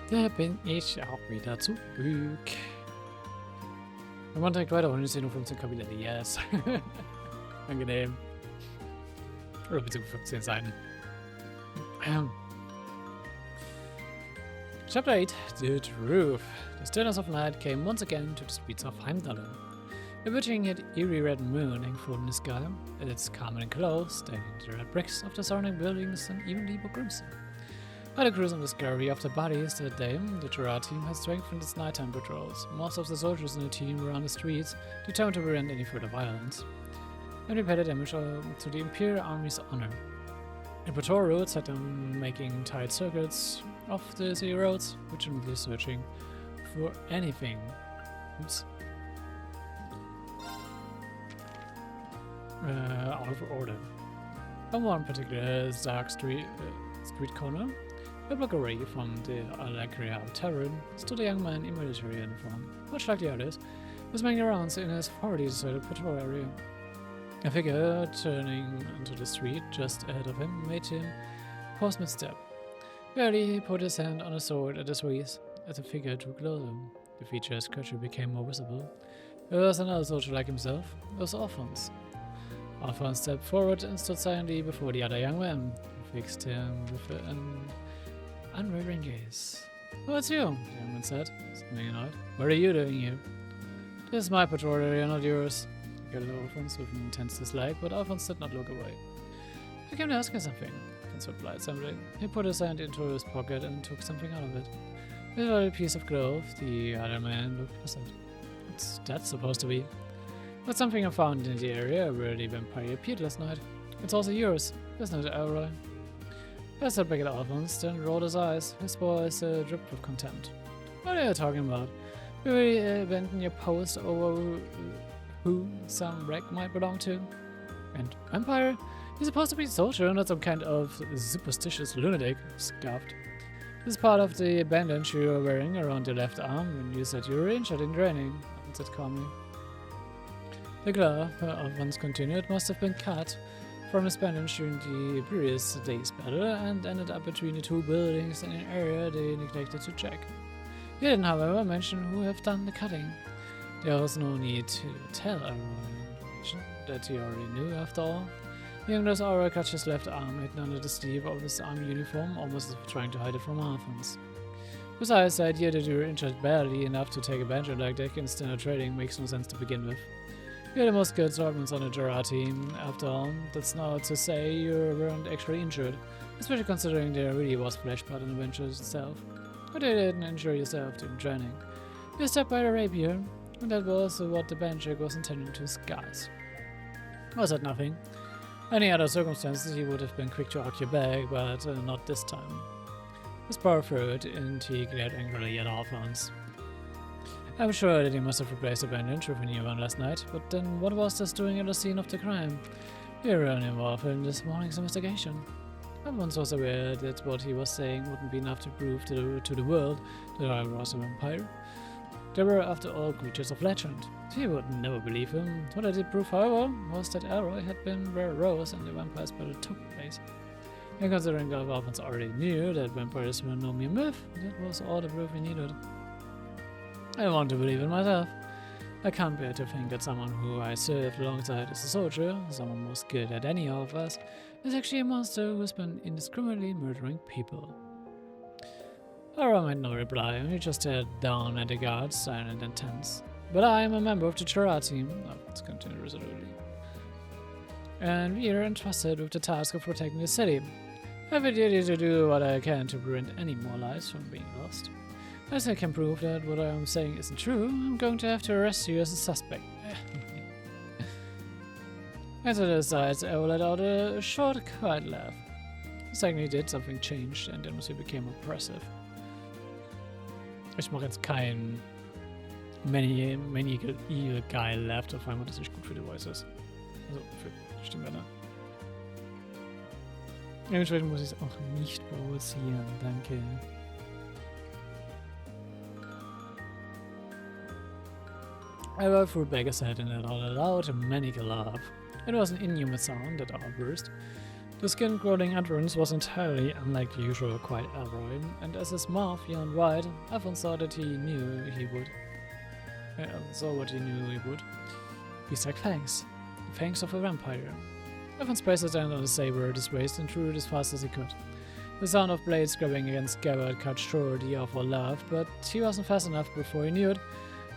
Da bin ich auch wieder zurück. Wir machen direkt weiter und es sind nur 15 Kapitel. Yes. Angenehm. Oder beziehungsweise 15 Seiten. Chapter 8, The Truth. The stillness of night came once again to the streets of Heimdallin. A witching yet eerie red moon hung full in the sky. Its calm and close, staining the red bricks of the surrounding buildings an even deeper crimson. By the gruesome discovery of the bodies that day, the Gerard team had strengthened its nighttime patrols. Most of the soldiers in the team were on the streets, determined to prevent any further violence, and repay damage to the Imperial Army's honor. The patrol routes had them making tight circuits off the city roads, vigilantly searching for anything. Oops. Out of order. On one particular dark street corner, a block away from the Allegria Tavern, stood a young man in military uniform. Much like the others, was making rounds in his already deserted patrol area. A figure turning into the street just ahead of him made him pause mid-step. Barely he put his hand on a sword at his waist as the figure drew closer. The features gradually became more visible. There was another soldier like himself. It was Alphonse. Alphonse stepped forward and stood silently before the other young man, who fixed him with an unwavering gaze. "Oh, it's you," the young man said, something annoyed. "What are you doing here?" "This is my patrol area, not yours," yelled Alphonse with an intense dislike, but Alphonse did not look away. "I came to ask you something," Alphonse replied simply. He put his hand into his pocket and took something out of it. It was a piece of cloth. The other man looked puzzled. "What's that supposed to be?" "That's something I found in the area where the vampire appeared last night. It's also yours, isn't it, Elroy?" I said back at Alphonse, then rolled his eyes. His voice dripped with contempt. "What are you talking about? You really abandoned your post over who some wreck might belong to? And vampire? You're supposed to be a soldier, not some kind of superstitious lunatic," scoffed. "This is part of the bandage you were wearing around your left arm when you said you were injured in training," I said calmly. The glove, Alphonse continued, must have been cut from his bandage during the previous day's battle and ended up between the two buildings in an area they neglected to check. He didn't, however, mention who have done the cutting. There was no need to tell Erebonia information that he already knew, after all. Young's aura cut his left arm hidden under the sleeve of his army uniform, almost as if trying to hide it from Alphonse. Besides, the idea that you were injured barely enough to take a bandage like that in standard training makes no sense to begin with. You're the most skilled swordsman on the Gerard team, after all. That's not to say you weren't actually injured, especially considering there really was flesh blood in the venture itself. But you didn't injure yourself during training. You stepped by the rapier, and that was what the bandage was intended to disguise. I said nothing. Any other circumstances he would have been quick to argue back, but not this time. His power throat, and he glared angrily at Alphonse. "I'm sure that he must have replaced the bandage with a new one last night, but then what was this doing at the scene of the crime? You were involved in this morning's investigation." Alphonse was aware that what he was saying wouldn't be enough to prove to the world that I was a vampire. They were, after all, creatures of legend. He would never believe him. What I did prove, however, was that Elroy had been where Rose and the vampire's battle took place. And considering that Alphonse already knew that vampires were no mere myth, that was all the proof he needed. I want to believe in myself. I can't bear to think that someone who I served alongside as a soldier, someone most good at any of us, is actually a monster who's been indiscriminately murdering people. Aura made no reply, he just stared down at the guards, silent and tense. "But I am a member of the Gerard team," Alphonse continued resolutely, "and we are entrusted with the task of protecting the city. I have a duty to do what I can to prevent any more lives from being lost. As I can prove that what I am saying isn't true, I'm going to have to arrest you as a suspect." As to the sides, I let out a short, quiet laugh. The second he did, something changed, and then he became oppressive. Ich mache jetzt kein Many Evil Guy Laugh, auf einmal, das nicht gut für die Voices. Also für die Stimmbänder. Dementsprechend muss ich es auch nicht provozieren, danke. I rolled through back his head and let out a loud, maniacal laugh. It was an inhuman sound, that outburst, The skin-crawling utterance was entirely unlike the usual quiet Elroy, and as his mouth yawned wide, Alphonse saw that he knew he would. Saw what he knew he would. Beast like fangs. The fangs of a vampire. Alphonse pressed his hand on the saber at his waist and threw it as fast as he could. The sound of blades scraping against scabbard cut short the awful laugh, but he wasn't fast enough before he knew it.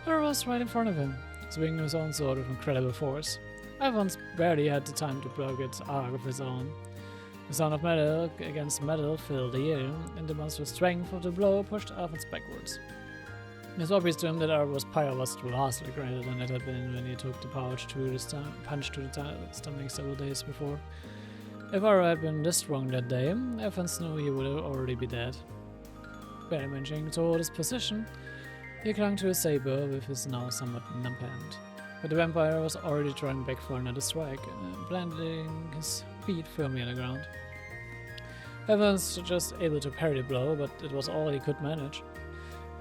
There was right in front of him, swinging his own sword with incredible force. Alphonse barely had the time to block its arc of his own. The sound of metal against metal filled the air, and the monstrous strength of the blow pushed Alphonse backwards. It was obvious to him that Ara's power was vastly greater than it had been when he took the punch to the stomach several days before. If Ara had been this strong that day, Alphonse knew he would already be dead. Barely managing to hold his position, he clung to his saber with his now somewhat numb hand. But the vampire was already drawing back for another strike, planting his feet firmly on the ground. Alphonse was just able to parry the blow, but it was all he could manage.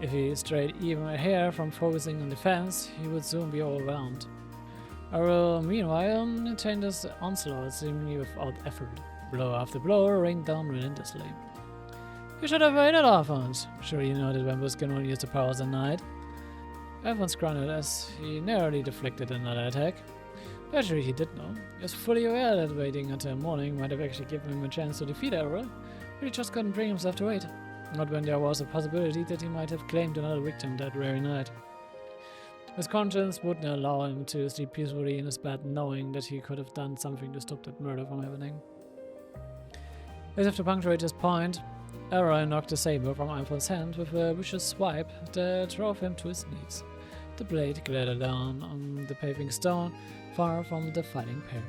If he strayed even a hair from focusing on defense, he would soon be overwhelmed. Ara, meanwhile, maintained his onslaught seemingly without effort. Blow after blow rained down relentlessly. You should have waited, Alphonse. Sure you know that vampires can only use the powers at night. Alphonse grunted as he narrowly deflected another attack. Actually, he did know. He was fully aware that waiting until morning might have actually given him a chance to defeat Ara, but he just couldn't bring himself to wait. Not when there was a possibility that he might have claimed another victim that very night. His conscience wouldn't allow him to sleep peacefully in his bed knowing that he could have done something to stop that murder from happening. As if to punctuate his point, Ara knocked the saber from Alphonse's hand with a vicious swipe that drove him to his knees. The blade glittered down on the paving stone far from the fighting pair.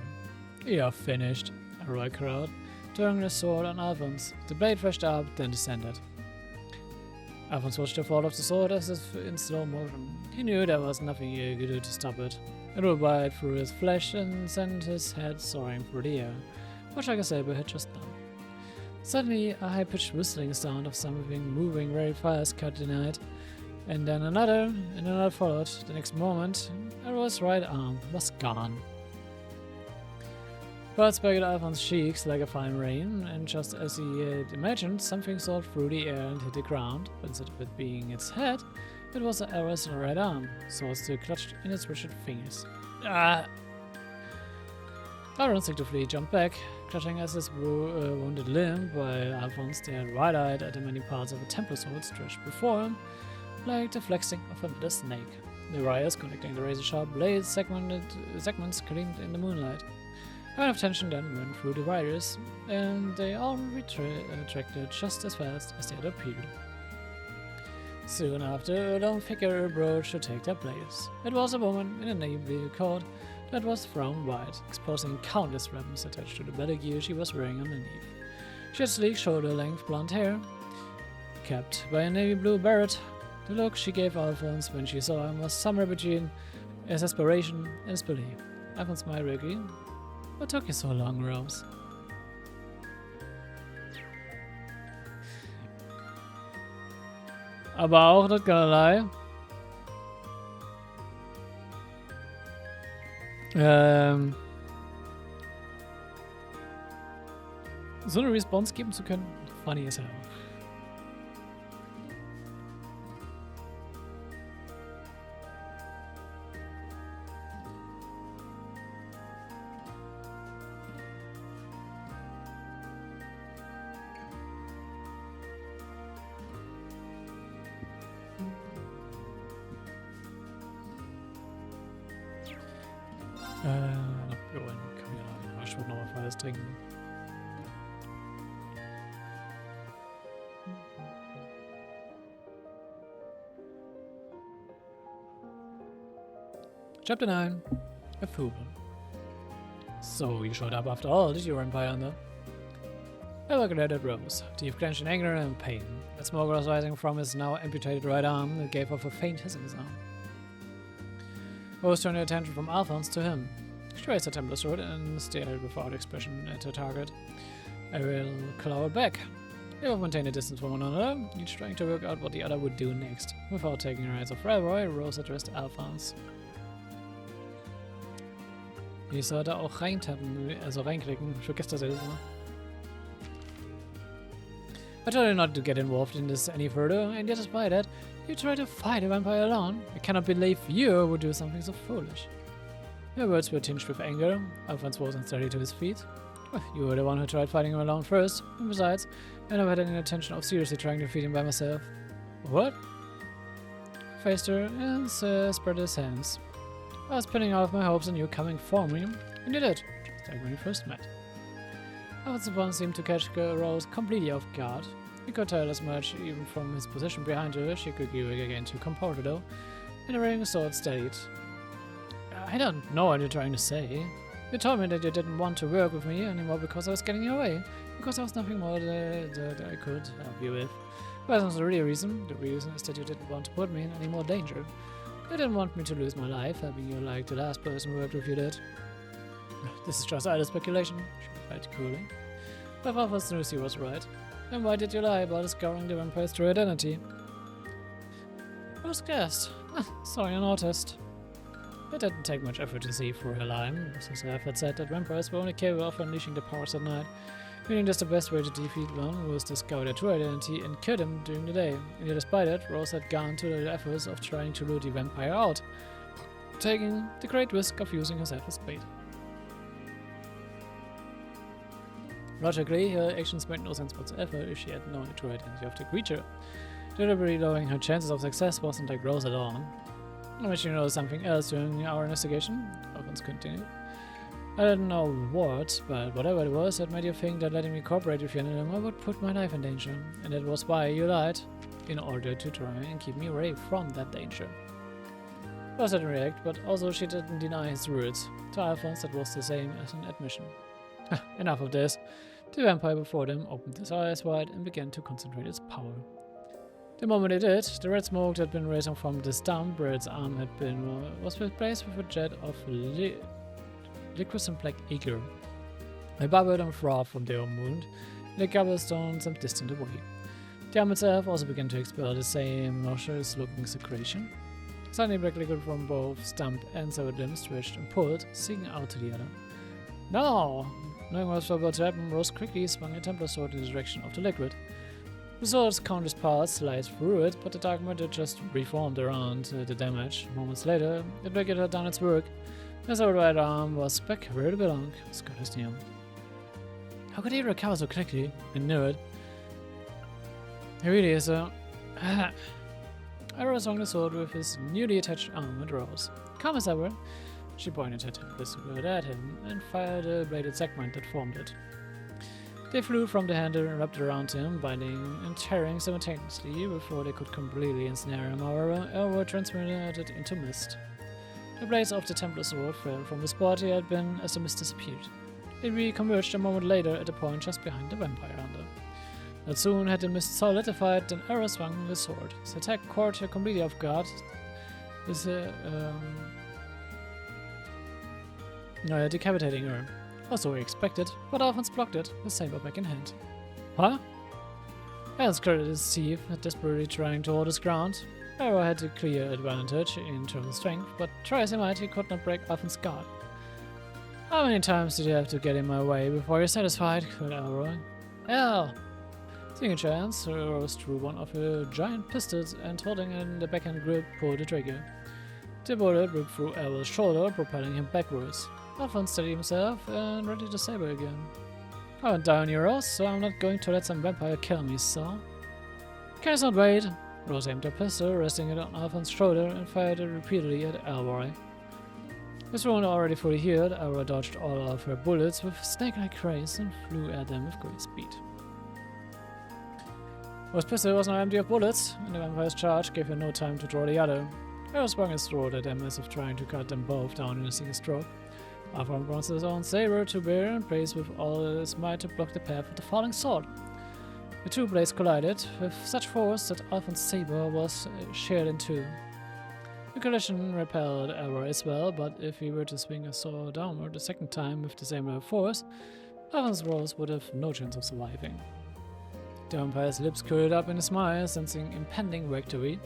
"You're finished," Ara cried, turning the sword on Alphonse. The blade flashed up, then descended. Alphonse watched the fall of the sword as if in slow motion. He knew there was nothing he could do to stop it. It would bite through his flesh and send his head soaring through the air, much like a saber had just done. Suddenly, a high-pitched whistling sound of something moving very fast cut the night, and then another, and another followed. The next moment, Ara's right arm was gone. Blood speckled Alphonse's cheeks like a fine rain, and just as he had imagined, something soared through the air and hit the ground, but instead of it being its head, it was Ara's right arm, sword still clutched in its rigid fingers. Ah! Ara instinctively jumped back, clutching at his wounded limb, while Alphonse stared wide-eyed at the many parts of a temple sword stretched before him, like the flexing of a metal snake. The wires connecting the razor-sharp blades segments gleamed in the moonlight. A wave of tension then went through the wires, and they all retracted just as fast as they had appeared. Soon after, a lone figure approached to take their place. It was a woman in a navy coat that was thrown wide, exposing countless ribbons attached to the battle gear she was wearing underneath. She had sleek shoulder-length blonde hair, capped by a navy blue beret. The look she gave Alphonse when she saw him was somewhere between exasperation and disbelief. Alphonse smiled vaguely. "What took you so long, Rose?" Aber auch, not gonna lie. So eine Response geben zu können, funny as hell. Ich wollte noch mal was trinken. Chapter 9. A Fool. So, you showed up after all, did you, Vampire Hunter? Ella glared at Rose, teeth clenched in anger and pain. The smoke was rising from his now amputated right arm that gave off a faint hissing sound. Rose turned her attention from Alphonse to him. She raised her Templar sword and stared without expression at her target. Ariel cowered back. They both maintained a distance from one another, each trying to work out what the other would do next. Without taking her eyes off Elroy, Rose addressed Alphonse. Ich sollte auch reintappen, also reinklicken. Ich vergesse das jedes Mal. I told you not to get involved in this any further, and yet despite that, you try to fight a vampire alone. I cannot believe you would do something so foolish. Her words were tinged with anger. Alphonse rose unsteadily to his feet. Well, you were the one who tried fighting him alone first, and besides, I never had any intention of seriously trying to defeat him by myself. What? Faced her and spread his hands. I was pinning all of my hopes on you coming for me, and you did, just like when we first met. Alphonse one seemed to catch Rose completely off guard. He could tell as much even from his position behind her. She quickly regained her composure though, and the ring sword steadied. I don't know what you're trying to say. You told me that you didn't want to work with me anymore because I was getting in your way, because there was nothing more that I could help you with. But that's not the real reason. The real reason is that you didn't want to put me in any more danger. You didn't want me to lose my life, helping you like the last person who worked with you did. This is just idle speculation, she replied coolly. But Alphonse knew she was right. Then why did you lie about discovering the vampire's true identity? Who's guessed? Sorry, I noticed. It didn't take much effort to see through her lie. Mrs. F had said that vampires were only capable of unleashing their powers at night, meaning that's the best way to defeat one who has discovered their true identity and kill them during the day. And yet despite it, Rose had gone to the efforts of trying to lure the vampire out, taking the great risk of using herself as bait. Logically, her actions made no sense whatsoever if she had known the true identity of the creature. Deliberately lowering her chances of success wasn't like Rose at all. I wish you know something else during our investigation, Alphonse continued. I didn't know what, but whatever it was, it made you think that letting me cooperate with you any longer would put my life in danger, and that was why you lied, in order to try and keep me away from that danger. Rose didn't react, but also she didn't deny his words. To Alphonse, that was the same as an admission. Enough of this. The vampire before them opened his eyes wide and began to concentrate its power. The moment it did, the red smoke that had been rising from the stump where its arm had been was replaced with a jet of liquescent black ichor. It bubbled and frothed from the own wound, and the cobblestone some distant away. The arm itself also began to expel the same nauseous-looking secretion. Suddenly black liquid from both stump and severed limb stretched and pulled, seeking out to the other. No! Knowing what was about to happen, Rose quickly swung a Templar sword in the direction of the liquid. The sword's countless parts sliced through it, but the dark matter just reformed around the damage. Moments later, the blade had done its work. His old right arm was back where it belonged, Scottish Neil. How could he recover so quickly? I knew it. He really is a... Arrow swung the sword with his newly attached arm and Rose. Calm as ever, she pointed her Templar sword at him and fired a bladed segment that formed it. They flew from the handle and wrapped around him, binding and tearing simultaneously before they could completely ensnare him or were transmuted into mist. The blades of the Templar sword fell from the spot he had been as the mist disappeared. They reconverged a moment later at a point just behind the vampire hunter. Not soon had the mist solidified, then Arrow swung the sword. His attack caught her completely off guard. With decapitating her. Also expected, but Alphonse blocked it, the saber back in hand. Huh? Alphonse cleared his teeth, desperately trying to hold his ground. Arrow had a clear advantage in terms of strength, but try as he might, he could not break Alphonse's guard. How many times did you have to get in my way before you're satisfied? Cried Arrow. Hell! Seeing a chance, Rose drew one of her giant pistols and, holding in the backhand grip, pulled the trigger. The bullet ripped through Arrow's shoulder, propelling him backwards. Alphonse steadied himself and ready the saber again. I won't die on your Rose, so I'm not going to let some vampire kill me, so... Can I not wait? Rose aimed her pistol, resting it on Alphonse's shoulder, and fired it repeatedly at Elroy. His wound already fully healed, Elroy dodged all of her bullets with snake-like grace and flew at them with great speed. Rose's pistol was now empty of bullets, and the vampire's charge gave her no time to draw the other. Arrow swung his throat at them as if trying to cut them both down in a single stroke. Alphonse brought his own saber to bear and braced with all his might to block the path of the falling sword. The two blades collided with such force that Alphonse's saber was sheared in two. The collision repelled Arrow as well, but if he were to swing a sword downward a second time with the same force, Alphonse's Rose would have no chance of surviving. The vampire's lips curled up in a smile, sensing impending victory.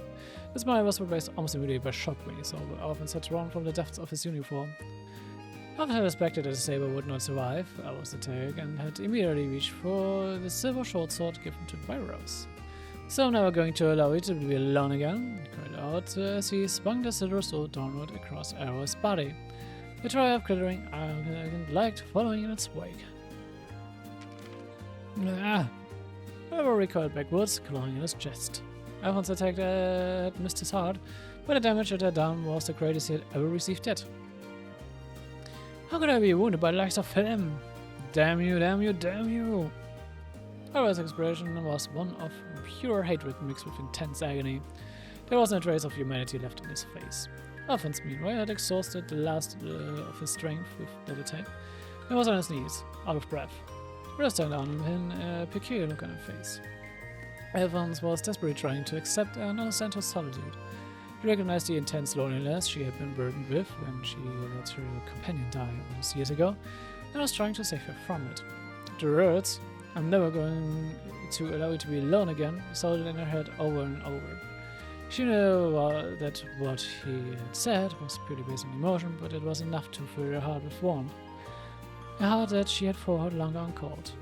The smile was replaced almost immediately by shock when he saw what Alphonse had drawn from the depths of his uniform. After I suspected that the saber would not survive, I was attacked and had immediately reached for the silver short sword given to by Rose. So I'm never going to allow you to be alone again, he cried out as he swung the silver sword downward across Arrow's body. The try of glittering iron liked following in its wake. Arrow recoiled backwards, clawing in his chest. Alphonse's attack had missed his heart, but the damage it had done was the greatest he had ever received yet. How could I be wounded by the likes of him? Damn you, damn you, damn you! Arrow's expression was one of pure hatred mixed with intense agony. There wasn't a trace of humanity left in his face. Alphonse, meanwhile, had exhausted the last of his strength with that attack, and was on his knees, out of breath. Rose turned on him a peculiar look on her face. Alphonse was desperately trying to accept and understand her solitude. She recognized the intense loneliness she had been burdened with when she let her companion die all those years ago, and was trying to save her from it. The words, "I'm never going to allow you to be alone again," sounded in her head over and over. She knew that what he had said was purely based on emotion, but it was enough to fill her heart with warmth. A heart that she had fought long uncalled.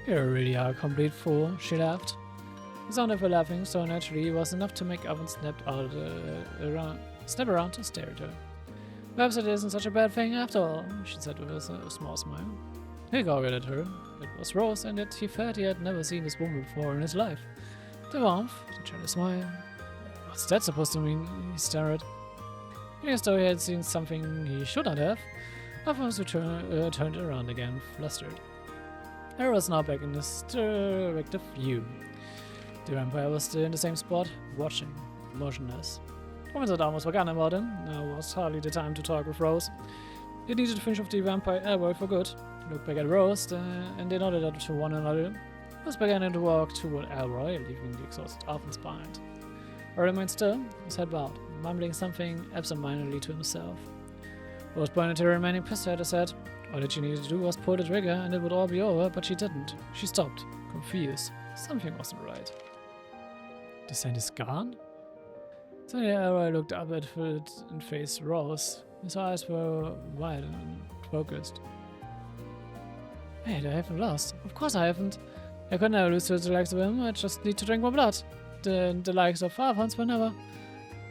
"You really are a complete fool," she laughed. The sound of her laughing so naturally was enough to make Alphonse snap around to stare at her. "Perhaps it isn't such a bad thing after all," she said with a small smile. He goggled at her. It was Rose, and yet he felt he had never seen this woman before in his life. The warmth, the gentle smile. What's that supposed to mean? He stared. As though he had seen something he should not have, Alphonse turned around again, flustered. Arrow was now back in this direct view. The vampire was still in the same spot, watching, motionless. Alphonse had almost forgotten about him. Now was hardly the time to talk with Rose. He needed to finish off the vampire Elroy for good. He looked back at Rose, and they nodded to one another. Rose began to walk toward Elroy, leaving the exhausted Alphonse behind. He remained still, his head bowed, mumbling something absent-mindedly to himself. Rose pointed to her remaining pistol at his head. All that she needed to do was pull the trigger and it would all be over, but she didn't. She stopped, confused. Something wasn't right. The scent is gone? Suddenly Elroy looked up at it and faced Rose. His eyes were wide and focused. Wait, I haven't lost. Of course I haven't. I could never lose to the likes of him. I just need to drink more blood. The likes of Alphonse will never.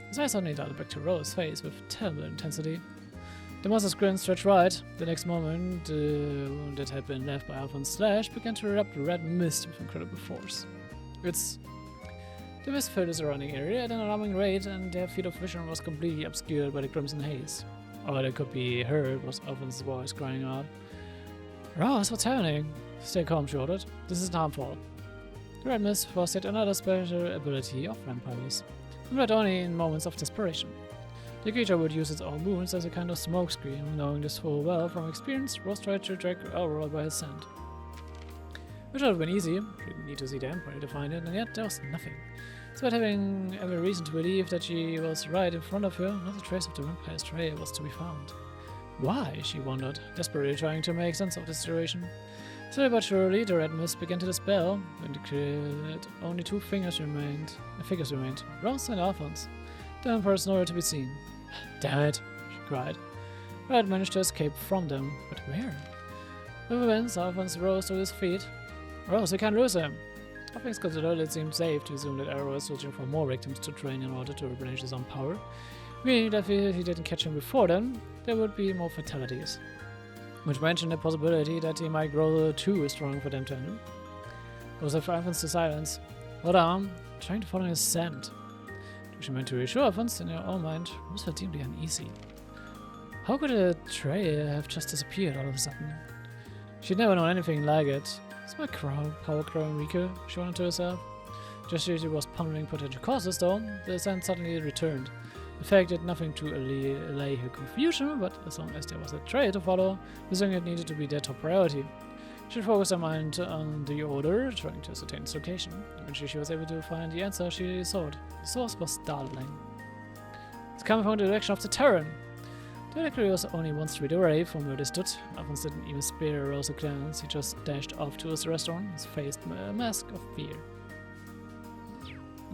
His eyes suddenly darted back to Rose's face with terrible intensity. The monster's grin stretched wide. The next moment, the wound that had been left by Alphonse's slash began to erupt red mist with incredible force. The mist filled the surrounding area at an alarming rate, and their field of vision was completely obscured by the crimson haze. All that could be heard was Alphonse's voice crying out. "Rose, what's happening?" "Stay calm," she ordered. "This isn't harmful." The red mist was yet another special ability of vampires, but only in moments of desperation. The creature would use its own wounds as a kind of smokescreen. Knowing this full well from experience, Rose tried to drag Elroy by his scent. Which would have been easy. She didn't need to see the Empire to find it, and yet there was nothing. Despite having every reason to believe that she was right in front of her, not a trace of the vampire's trail was to be found. Why? She wondered, desperately trying to make sense of the situation. Slowly but surely, the red mist began to dispel, and only two figures remained, Rose and Alphonse. The Emperor's nowhere to be seen. "Damn it!" she cried. I had managed to escape from them, but where? With a wince, Alphonse rose to his feet. "Rose, we can't lose him!" All things considered, it seemed safe to assume that Arrow was searching for more victims to train in order to replenish his own power. Meaning that if he didn't catch him before then, there would be more fatalities. Which mentioned the possibility that he might grow too strong for them to handle. It was for Alphonse to silence. Hold on, trying to follow his scent. She meant to reassure Alphonse in her own mind, Rose felt deeply uneasy. How could a trail have just disappeared all of a sudden? She'd never known anything like it. Is my power growing weaker? She wondered to herself. Just as she was pondering potential causes, though, the scent suddenly returned. The fact did nothing to allay her confusion, but as long as there was a trail to follow, pursuing it needed to be their top priority. She focused her mind on the odor, trying to ascertain its location. Eventually she was able to find the answer she sought. The source was startling. It's coming from the direction of the Terran. The directory was only one street away from where they stood. Alphonse didn't even spare Rose a glance. He just dashed off to his restaurant, his face a mask of fear.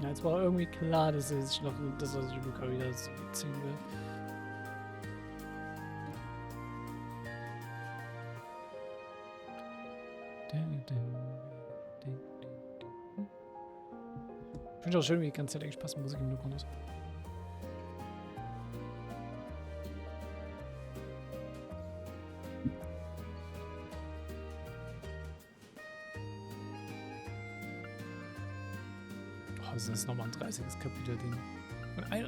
Ja, jetzt war irgendwie klar, dass er sich noch das, was ich wieder singen will. Ich finde auch schön, wie die ganze Zeit eigentlich passende Musik im Hintergrund ist. Oh, das ist nochmal ein 30. Kapitel-Ding. Und ein...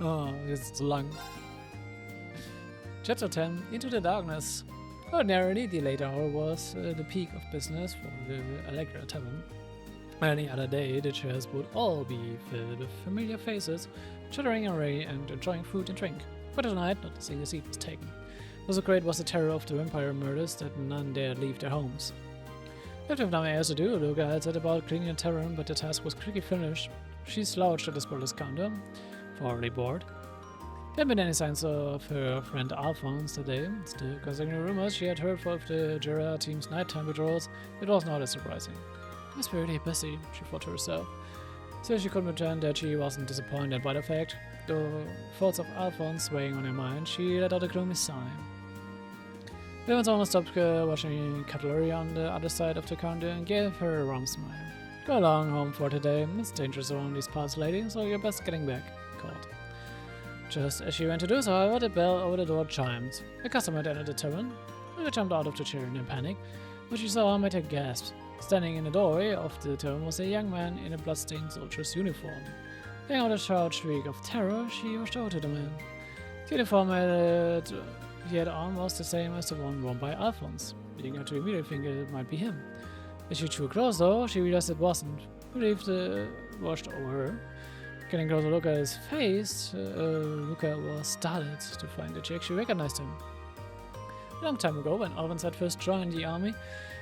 Oh, das ist so lang. Chapter 10, Into the Darkness. Ordinarily, the late hour was the peak of business for the Allegra Tavern. Any other day, the chairs would all be filled with familiar faces, chattering array and enjoying food and drink. But tonight, not a single seat was taken. So great was the terror of the vampire murders that none dared leave their homes. Left with nothing else to do, Luca had set about cleaning the tavern, but the task was quickly finished. She slouched at the spotless counter, thoroughly bored. There hadn't been any signs of her friend Alphonse that day. Still, considering the rumors she had heard of the Gerard team's nighttime patrols, it was not as surprising. He was pretty busy, she thought to herself. Still, she couldn't pretend that she wasn't disappointed by the fact. The thoughts of Alphonse weighing on her mind, she let out a gloomy sigh. The woman's owner stopped washing cutlery on the other side of the counter and gave her a warm smile. Go along home for today. It's dangerous around these parts, lady, so you're best getting back, called. Just as she went to do so, however, the bell over the door chimed. A customer had entered the tavern. Luca jumped out of the chair in a panic. What she saw made her gasp. Standing in the doorway of the tavern was a young man in a bloodstained soldier's uniform. Letting out a sharp shriek of terror, she rushed over to the man. The uniform he had on was the same as the one worn by Alphonse, leading her to immediately think it might be him. As she drew close, though, she realized it wasn't. Relief washed over her. Getting a closer look at his face, Luca was startled to find that she actually recognized him. A long time ago, when Alphonse had first joined the army,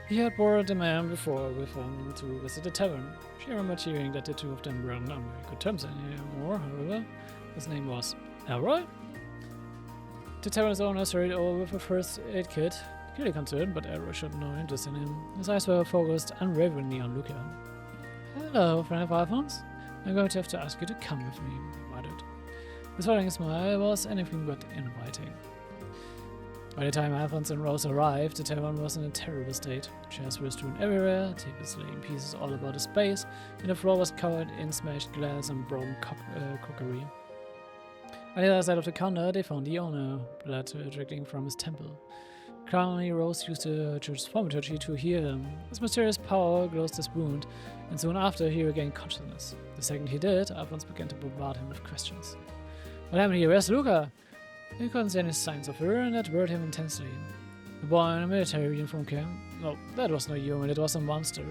he had borrowed the man before with him to visit the tavern. She remembered hearing that the two of them weren't on very good terms anymore, however. His name was Elroy? The tavern's owner hurried over with a first aid kit, clearly concerned, but Elroy showed no interest in him. His eyes were focused unwaveringly on Luca. Hello, friend of Alphonse. I'm going to have to ask you to come with me, he muttered. His following smile was anything but inviting. By the time Alphonse and Rose arrived, the tavern was in a terrible state. Chairs were strewn everywhere, tables lay in pieces all about the space, and the floor was covered in smashed glass and broken crockery. On the other side of the counter, they found the owner, blood dripping from his temple. Calmly, Rose used the church's thaumaturgy to heal him. His mysterious power closed his wound, and soon after he regained consciousness. The second he did, Alphonse began to bombard him with questions. What happened here? Where's Luca? He couldn't see any signs of her, and that worried him intensely. The boy in a military uniform came. No, that was no human, it was a monster.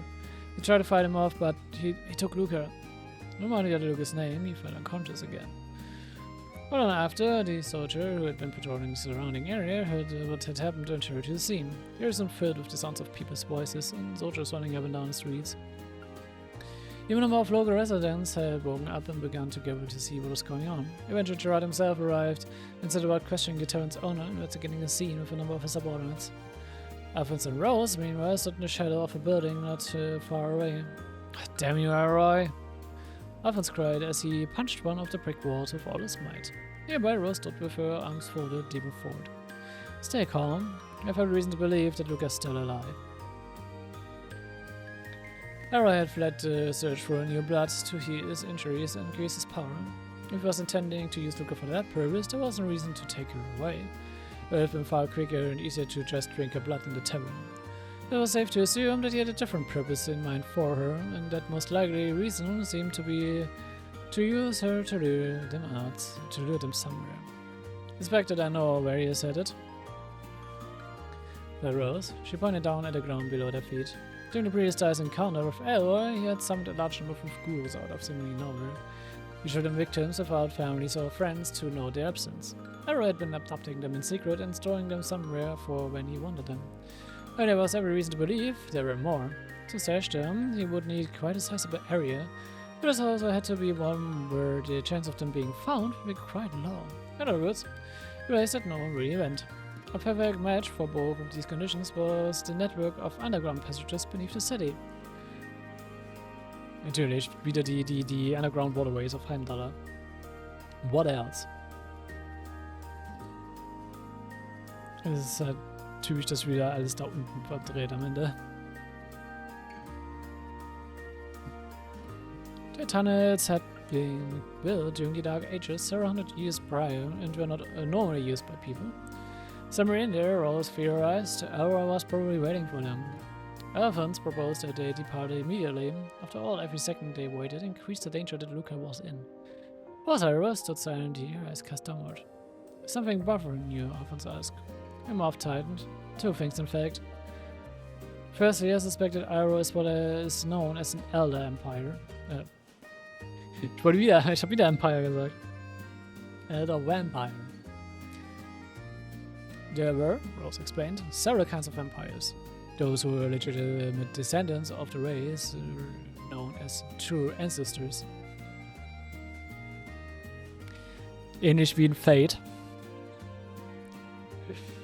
He tried to fight him off, but he took Luca. No matter what Luca's name, he fell unconscious again. Not long after, the soldier who had been patrolling the surrounding area heard what had happened and hurried to the scene. The air was filled with the sounds of people's voices and soldiers running up and down the streets. Even a number of local residents had woken up and began to gather to see what was going on. Eventually, Gerard himself arrived and set about questioning the tavern's owner and investigating the scene with a number of his subordinates. Alphonse and Rose, meanwhile, stood in the shadow of a building not far away. Damn you, Elroy! Alphonse cried as he punched one of the brick walls with all his might. Nearby, Rose stood with her arms folded deep forward. Stay calm. I have every reason to believe that Luca's still alive. Elroy had fled the search for new blood to heal his injuries and increase his power. If he was intending to use Luca for that purpose, there was no reason to take her away. It would have been far quicker and easier to just drink her blood in the tavern. It was safe to assume that he had a different purpose in mind for her, and that most likely reason seemed to be to use her to lure them out, to lure them somewhere. Suspect that I know where he is headed. There Rose. She pointed down at the ground below their feet. During the previous day's encounter with Elroy, he had summoned a large number of ghouls out of seemingly nowhere. He showed them victims without families or friends to know their absence. Elroy had been adopting them in secret and storing them somewhere for when he wanted them. And there was every reason to believe there were more. To stash them, he would need quite a sizable area, but it also had to be one where the chance of them being found would be quite low. In other words, a place that no one really went. A perfect match for both of these conditions was the network of underground passages beneath the city. Natürlich wieder die underground waterways of Heimdall. What else? Es ist halt typisch, dass wieder alles da unten verdreht am Ende. The tunnels had been built during the Dark Ages several hundred years prior and were not normally used by people. Somewhere in there, Rose theorized, Aura was probably waiting for them. Elephants proposed that they depart immediately. After all, every second they waited increased the danger that Luca was in. Was Ira stood silent here, eyes cast downward. Something bothering you, Alphonse asked. My mouth tightened. Two things, in fact. Firstly, I suspected Ira is what is known as an elder empire. Ich hab wieder Empire gesagt. Elder vampire. There were, Rose explained, several kinds of vampires. Those who were legitimate descendants of the race, known as true ancestors. Ähnlich wie in Fate.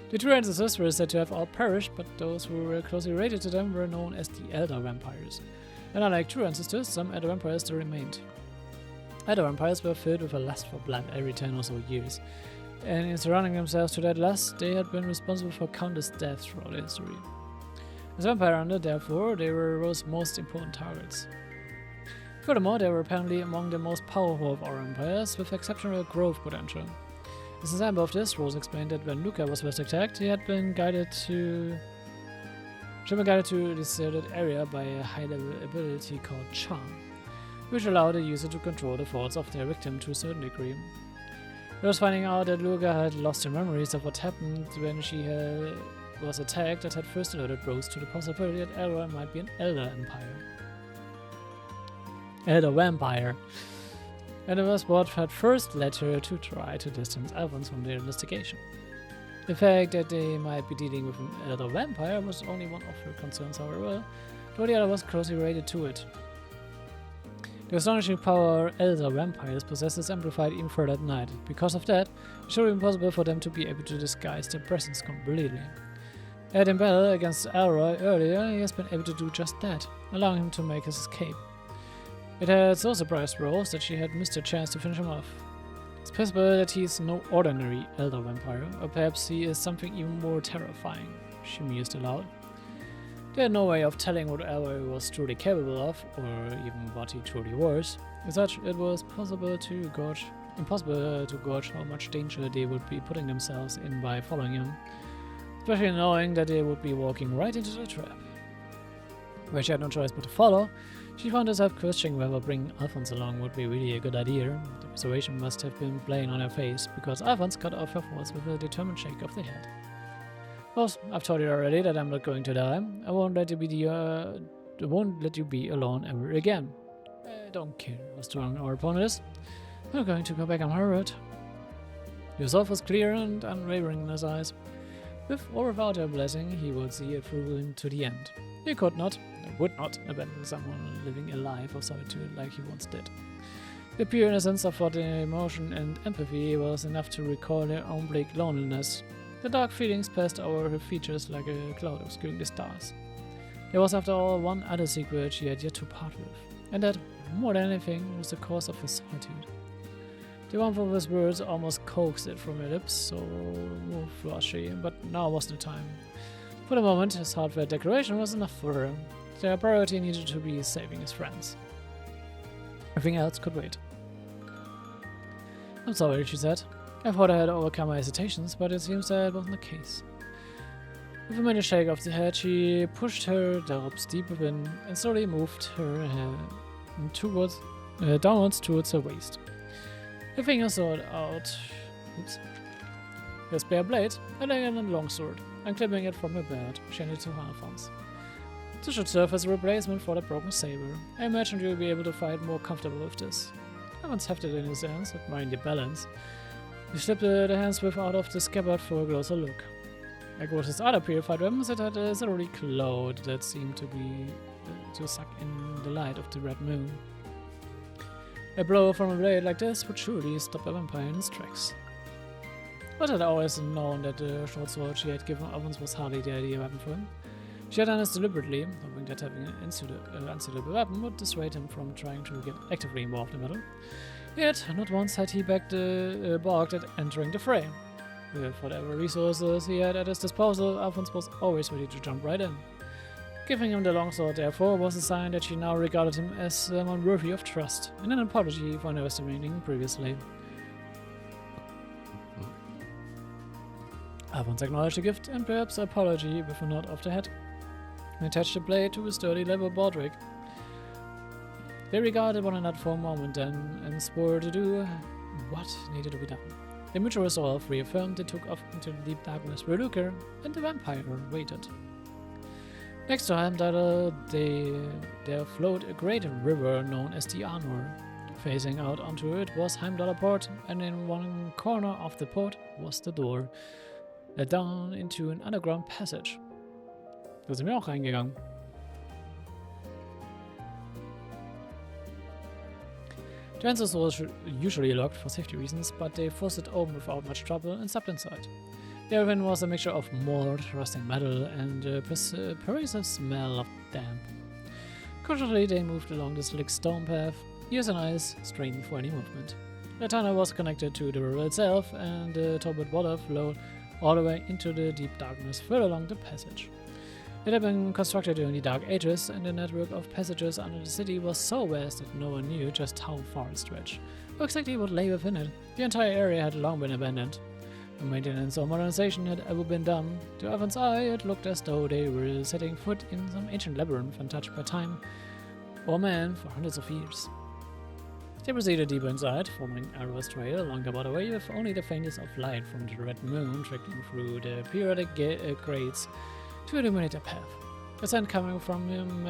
The true ancestors were said to have all perished, but those who were closely related to them were known as the elder vampires. And unlike true ancestors, some elder vampires still remained. Elder vampires were filled with a lust for blood every 10 or so years, and in surrounding themselves to that lust, they had been responsible for countless deaths throughout history. As vampire hunter, therefore, they were Rose's most important targets. Furthermore, they were apparently among the most powerful of our vampires, with exceptional growth potential. As an example of this, Rose explained that when Luca was first attacked, he had been guided to a deserted area by a high-level ability called Charm, which allowed the user to control the thoughts of their victim to a certain degree. Rose finding out that Luca had lost her memories of what happened when she was attacked that had first alerted Rose to the possibility that Elra might be an elder vampire. And it was what had first led her to try to distance Alphonse from their investigation. The fact that they might be dealing with an elder vampire was only one of her concerns, however, though the other was closely related to it. The astonishing power elder vampires possess is amplified even further at night. Because of that, it should be impossible for them to be able to disguise their presence completely. In battle against Elroy earlier, he has been able to do just that, allowing him to make his escape. It had so surprised Rose that she had missed a chance to finish him off. It's possible that he is no ordinary elder vampire, or perhaps he is something even more terrifying, she mused aloud. They had no way of telling what Elroy was truly capable of, or even what he truly was. As such, it was impossible to gauge how much danger they would be putting themselves in by following him, especially knowing that they would be walking right into the trap. Where she had no choice but to follow, she found herself questioning whether bringing Alphonse along would be really a good idea. The persuasion must have been playing on her face, because Alphonse cut off her thoughts with a determined shake of the head. Boss, I've told you already that I'm not going to die. I won't let you be alone ever again. I don't care how strong our opponent is. I'm going to go back on my road. Your resolve was clear and unwavering in his eyes. With or without her blessing, he would see it through to the end. He would not abandon someone living a life of solitude like he once did. The pure innocence of what emotion and empathy was enough to recall her own bleak loneliness. The dark feelings passed over her features like a cloud obscuring the stars. There was, after all, one other secret she had yet to part with, and that, more than anything, was the cause of his solitude. The warmth of his words almost coaxed it from her lips, so flashy, but now was the time. For the moment, his heartfelt declaration was enough for her. Their priority needed to be saving his friends. Everything else could wait. I'm sorry, she said. I thought I had overcome my hesitations, but it seems that wasn't the case. With a minor shake of the head, she pushed her doubts deep within and slowly moved her hand downwards towards her waist. Her fingers sought out her spare blade, and a long sword, and clipping it from her belt, she handed it to Alphonse. This should serve as a replacement for the broken saber. I imagined you'll be able to fight more comfortable with this. Alphonse hefted it in his hands, admiring the balance. He slipped the handsmith out of the scabbard for a closer look. Like with his other purified weapons, it had a silvery cloud that seemed to suck in the light of the red moon. A blow from a blade like this would surely stop a vampire in its tracks. But had always known that the short sword she had given Alphonse was hardly the ideal weapon for him. She had done this deliberately, hoping that having an unsuitable weapon would dissuade him from trying to get actively involved in battle. Yet, not once had he balked at entering the fray. With whatever resources he had at his disposal, Alphonse was always ready to jump right in. Giving him the longsword, therefore, was a sign that she now regarded him as someone worthy of trust, and an apology for underestimating him previously. Alphonse acknowledged the gift, and perhaps an apology with a nod of the head. He attached the blade to a sturdy leather baldric. They regarded one another for a moment then, and swore to do what needed to be done. Their mutual resolve reaffirmed, they took off into the deep darkness where Luca and the vampire waited. Next to Heimdall, there flowed a great river known as the Arnor. Facing out onto it was Heimdall Port, and in one corner of the port was the door, led down into an underground passage. Da sind wir auch reingegangen. The entrance was usually locked for safety reasons, but they forced it open without much trouble and stepped inside. There within was a mixture of malt, rusting metal, and a pervasive smell of damp. Cautiously, they moved along the slick stone path, ears and eyes straining for any movement. The tunnel was connected to the river itself, and the turbid water flowed all the way into the deep darkness further along the passage. It had been constructed during the Dark Ages, and the network of passages under the city was so vast that no one knew just how far it stretched, or exactly what lay within it. The entire area had long been abandoned. No maintenance or modernization had ever been done. To Alphonse's eye, it looked as though they were setting foot in some ancient labyrinth untouched by time or man for hundreds of years. They proceeded deeper inside, forming an arrow trail along the waterway with only the faintest of light from the red moon trickling through the periodic grates to illuminate their path. The scent coming from him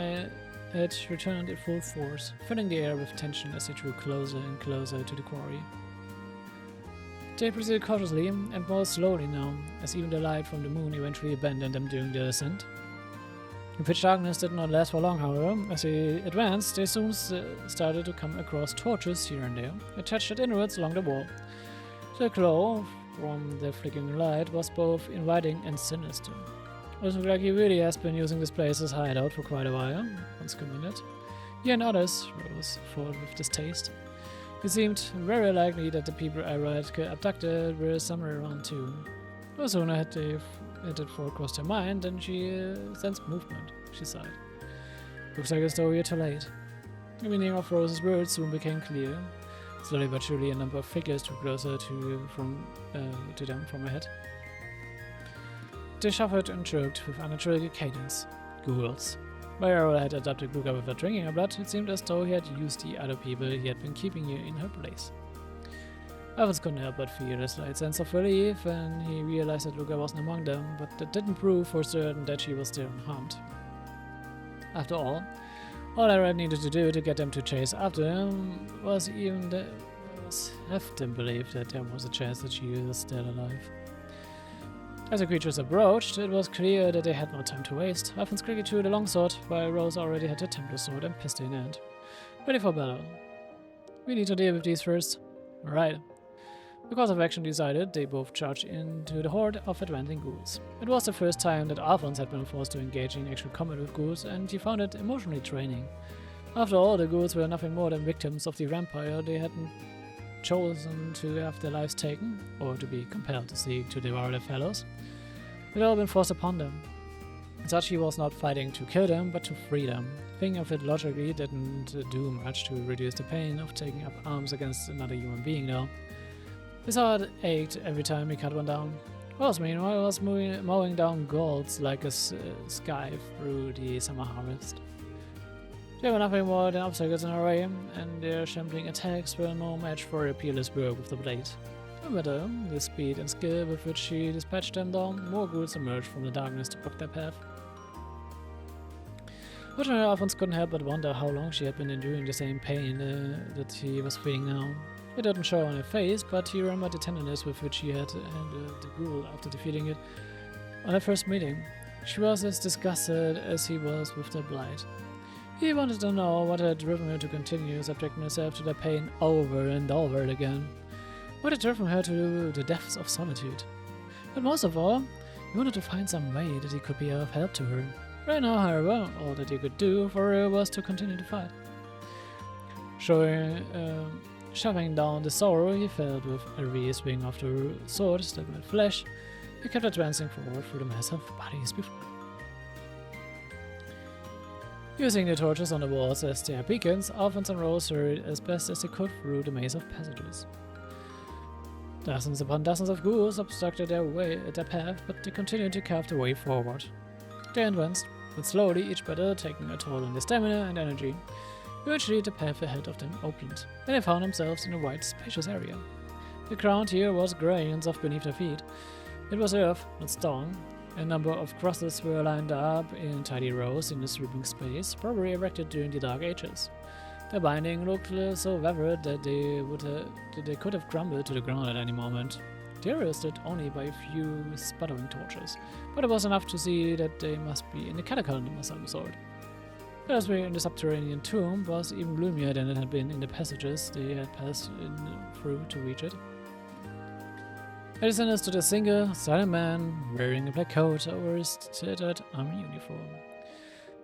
had returned in full force, filling the air with tension as they drew closer and closer to the quarry. They proceeded cautiously and more slowly now, as even the light from the moon eventually abandoned them during the ascent. The pitch darkness did not last for long, however. As they advanced, they soon started to come across torches here and there, attached at inwards along the wall. The glow from the flickering light was both inviting and sinister. It looked like he really has been using this place as hideout for quite a while, once commented. He and others rose forward with distaste. It seemed very likely that the people Ira had abducted were somewhere around too. No sooner had that thought crossed her mind than she sensed movement. She sighed. Looks like as though we're too late. The meaning of Rose's words soon became clear. Slowly but surely a number of figures drew closer to them from ahead. They shuffled and jerked with unnatural cadence. Ghouls. While Errol had adopted Luca without drinking her blood, it seemed as though he had used the other people he had been keeping here in her place. Alphonse couldn't help but feel a slight sense of relief when he realized that Luca wasn't among them, but that didn't prove for certain that she was still unharmed. After all Errol needed to do to get them to chase after him was have them believe that there was a chance that she was still alive. As the creatures approached, it was clear that they had no time to waste. Alphonse quickly drew the longsword, while Rose already had the Templar sword and pistol in hand. Ready for battle. We need to deal with these first. Right. The course of action decided, they both charged into the horde of advancing ghouls. It was the first time that Alphonse had been forced to engage in actual combat with ghouls, and he found it emotionally draining. After all, the ghouls were nothing more than victims of the vampire they hadn't chosen to have their lives taken, or to be compelled to seek to devour their fellows. It had all been forced upon them. Such he was not fighting to kill them, but to free them. Thinking of it logically didn't do much to reduce the pain of taking up arms against another human being, though. His heart ached every time he cut one down. Rose, meanwhile, was mowing down ghouls like a sky through the summer harvest. They were nothing more than obstacles in her way, and their shambling attacks were no match for her peerless work with the blade. No matter the speed and skill with which she dispatched them down, more ghouls emerged from the darkness to block their path. Fortunately, Alphonse couldn't help but wonder how long she had been enduring the same pain that he was feeling now. It didn't show on her face, but he remembered the tenderness with which he had handled the ghoul after defeating it on their first meeting. She was as disgusted as he was with their blight. He wanted to know what had driven her to continue subjecting herself to the pain over and over again. What had driven her to the depths of solitude. But most of all, he wanted to find some way that he could be of help to her. Right now, however, all that he could do for her was to continue to fight. Shoving down the sorrow he felt with every swing of the sword that made flesh, he kept advancing forward through the mass of bodies before him. Using the torches on the walls as their beacons, Alphonse and Rose hurried as best as they could through the maze of passages. Dozens upon dozens of ghouls obstructed their path, but they continued to carve their way forward. They advanced, but slowly, each battle taking a toll on their stamina and energy. Eventually, the path ahead of them opened, and they found themselves in a wide, spacious area. The ground here was grey and soft beneath their feet. It was earth, not stone. A number of crosses were lined up in tidy rows in the sweeping space, probably erected during the Dark Ages. Their binding looked so weathered that they could have crumbled to the ground at any moment. They were resisted only by a few sputtering torches, but it was enough to see that they must be in the catacomb of some sort. The atmosphere in the subterranean tomb was even gloomier than it had been in the passages they had passed through to reach it. At the center stood a single, silent man wearing a black coat over his tattered army uniform.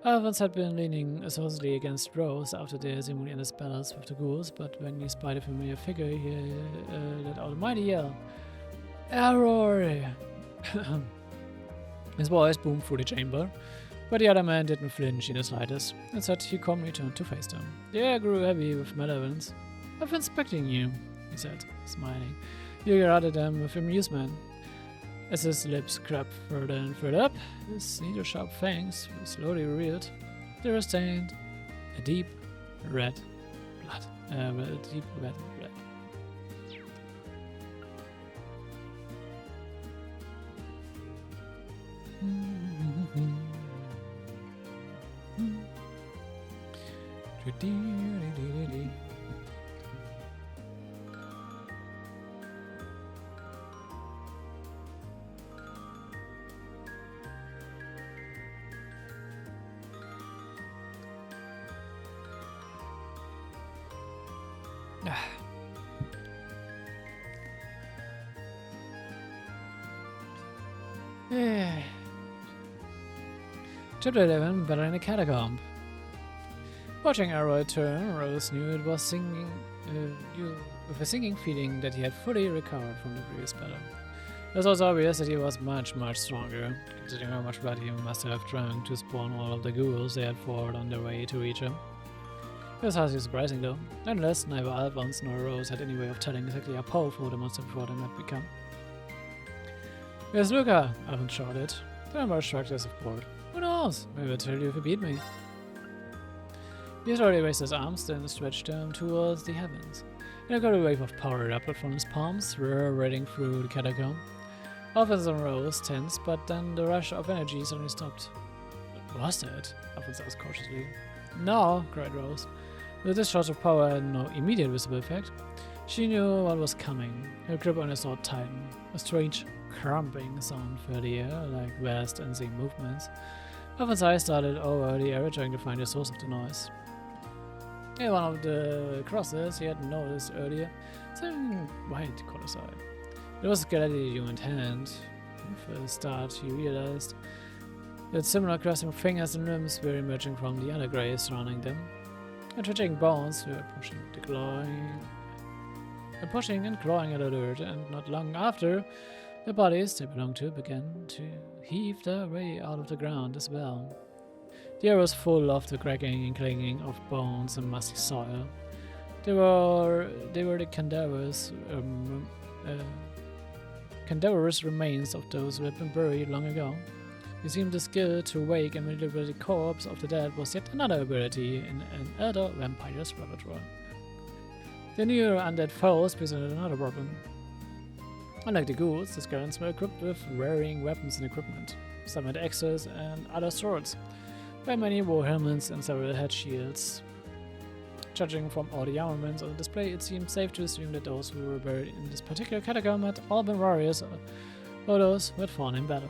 Alphonse had been leaning associately against Rose after their seemingly endless battles with the ghouls, but when he spied a familiar figure, he let out a mighty yell. Erebonia! His voice boomed through the chamber, but the other man didn't flinch in the slightest. Instead, he calmly turned to face them. The air grew heavy with malevolence. "I've been expecting you," he said, smiling. He regarded them with amusement. As his lips crept further and further up, his needle-sharp fangs slowly revealed. They were stained a deep red blood. Chapter 11, Battle in a Catacomb. Watching Arrow turn, Rose knew it was with a sinking feeling that he had fully recovered from the previous battle. It was also obvious that he was much stronger, considering how much blood he must have drunk to spawn all of the ghouls they had fought on their way to reach him. It was hardly surprising though. Nonetheless, neither Alphonse nor Rose had any way of telling exactly how powerful the monster before them had become. "Where's Luca?" Alphonse shouted. The member shrugged his support. "Who knows? Maybe I'll tell you if you beat me." He had already raised his arms, then stretched them towards the heavens. And a great wave of power erupted from his palms, reverberating through the catacomb. Alphonse and Rose tensed, but then the rush of energy suddenly stopped. "What was that?" Alphonse asked cautiously. "No," cried Rose. With this shot of power had no immediate visible effect. She knew what was coming. Her grip on her sword tightened. A strange crumping sound filled the air, like vast unseen movements. Alphonse's eyes started over the area, trying to find the source of the noise. In one of the crosses he had noticed earlier, something white caught his eye. It was a skeleton human hand. With a start, he realized that similar crossing fingers and limbs were emerging from the other graves surrounding them. And twitching bones were pushing and clawing at the dirt, and not long after, the bodies they belonged to began to heave their way out of the ground as well. The air was full of the cracking and clanging of bones and musty soil. They were the cadaverous remains of those who had been buried long ago. It seemed the skill to wake and manipulate the corpse of the dead was yet another ability in an elder vampire's repertoire. The new undead foes presented another problem. Unlike the ghouls, the skeletons were equipped with varying weapons and equipment. Some had axes and other swords, while many wore helmets and several had shields. Judging from all the armaments on display, it seemed safe to assume that those who were buried in this particular catacomb had all been warriors or those who had fallen in battle.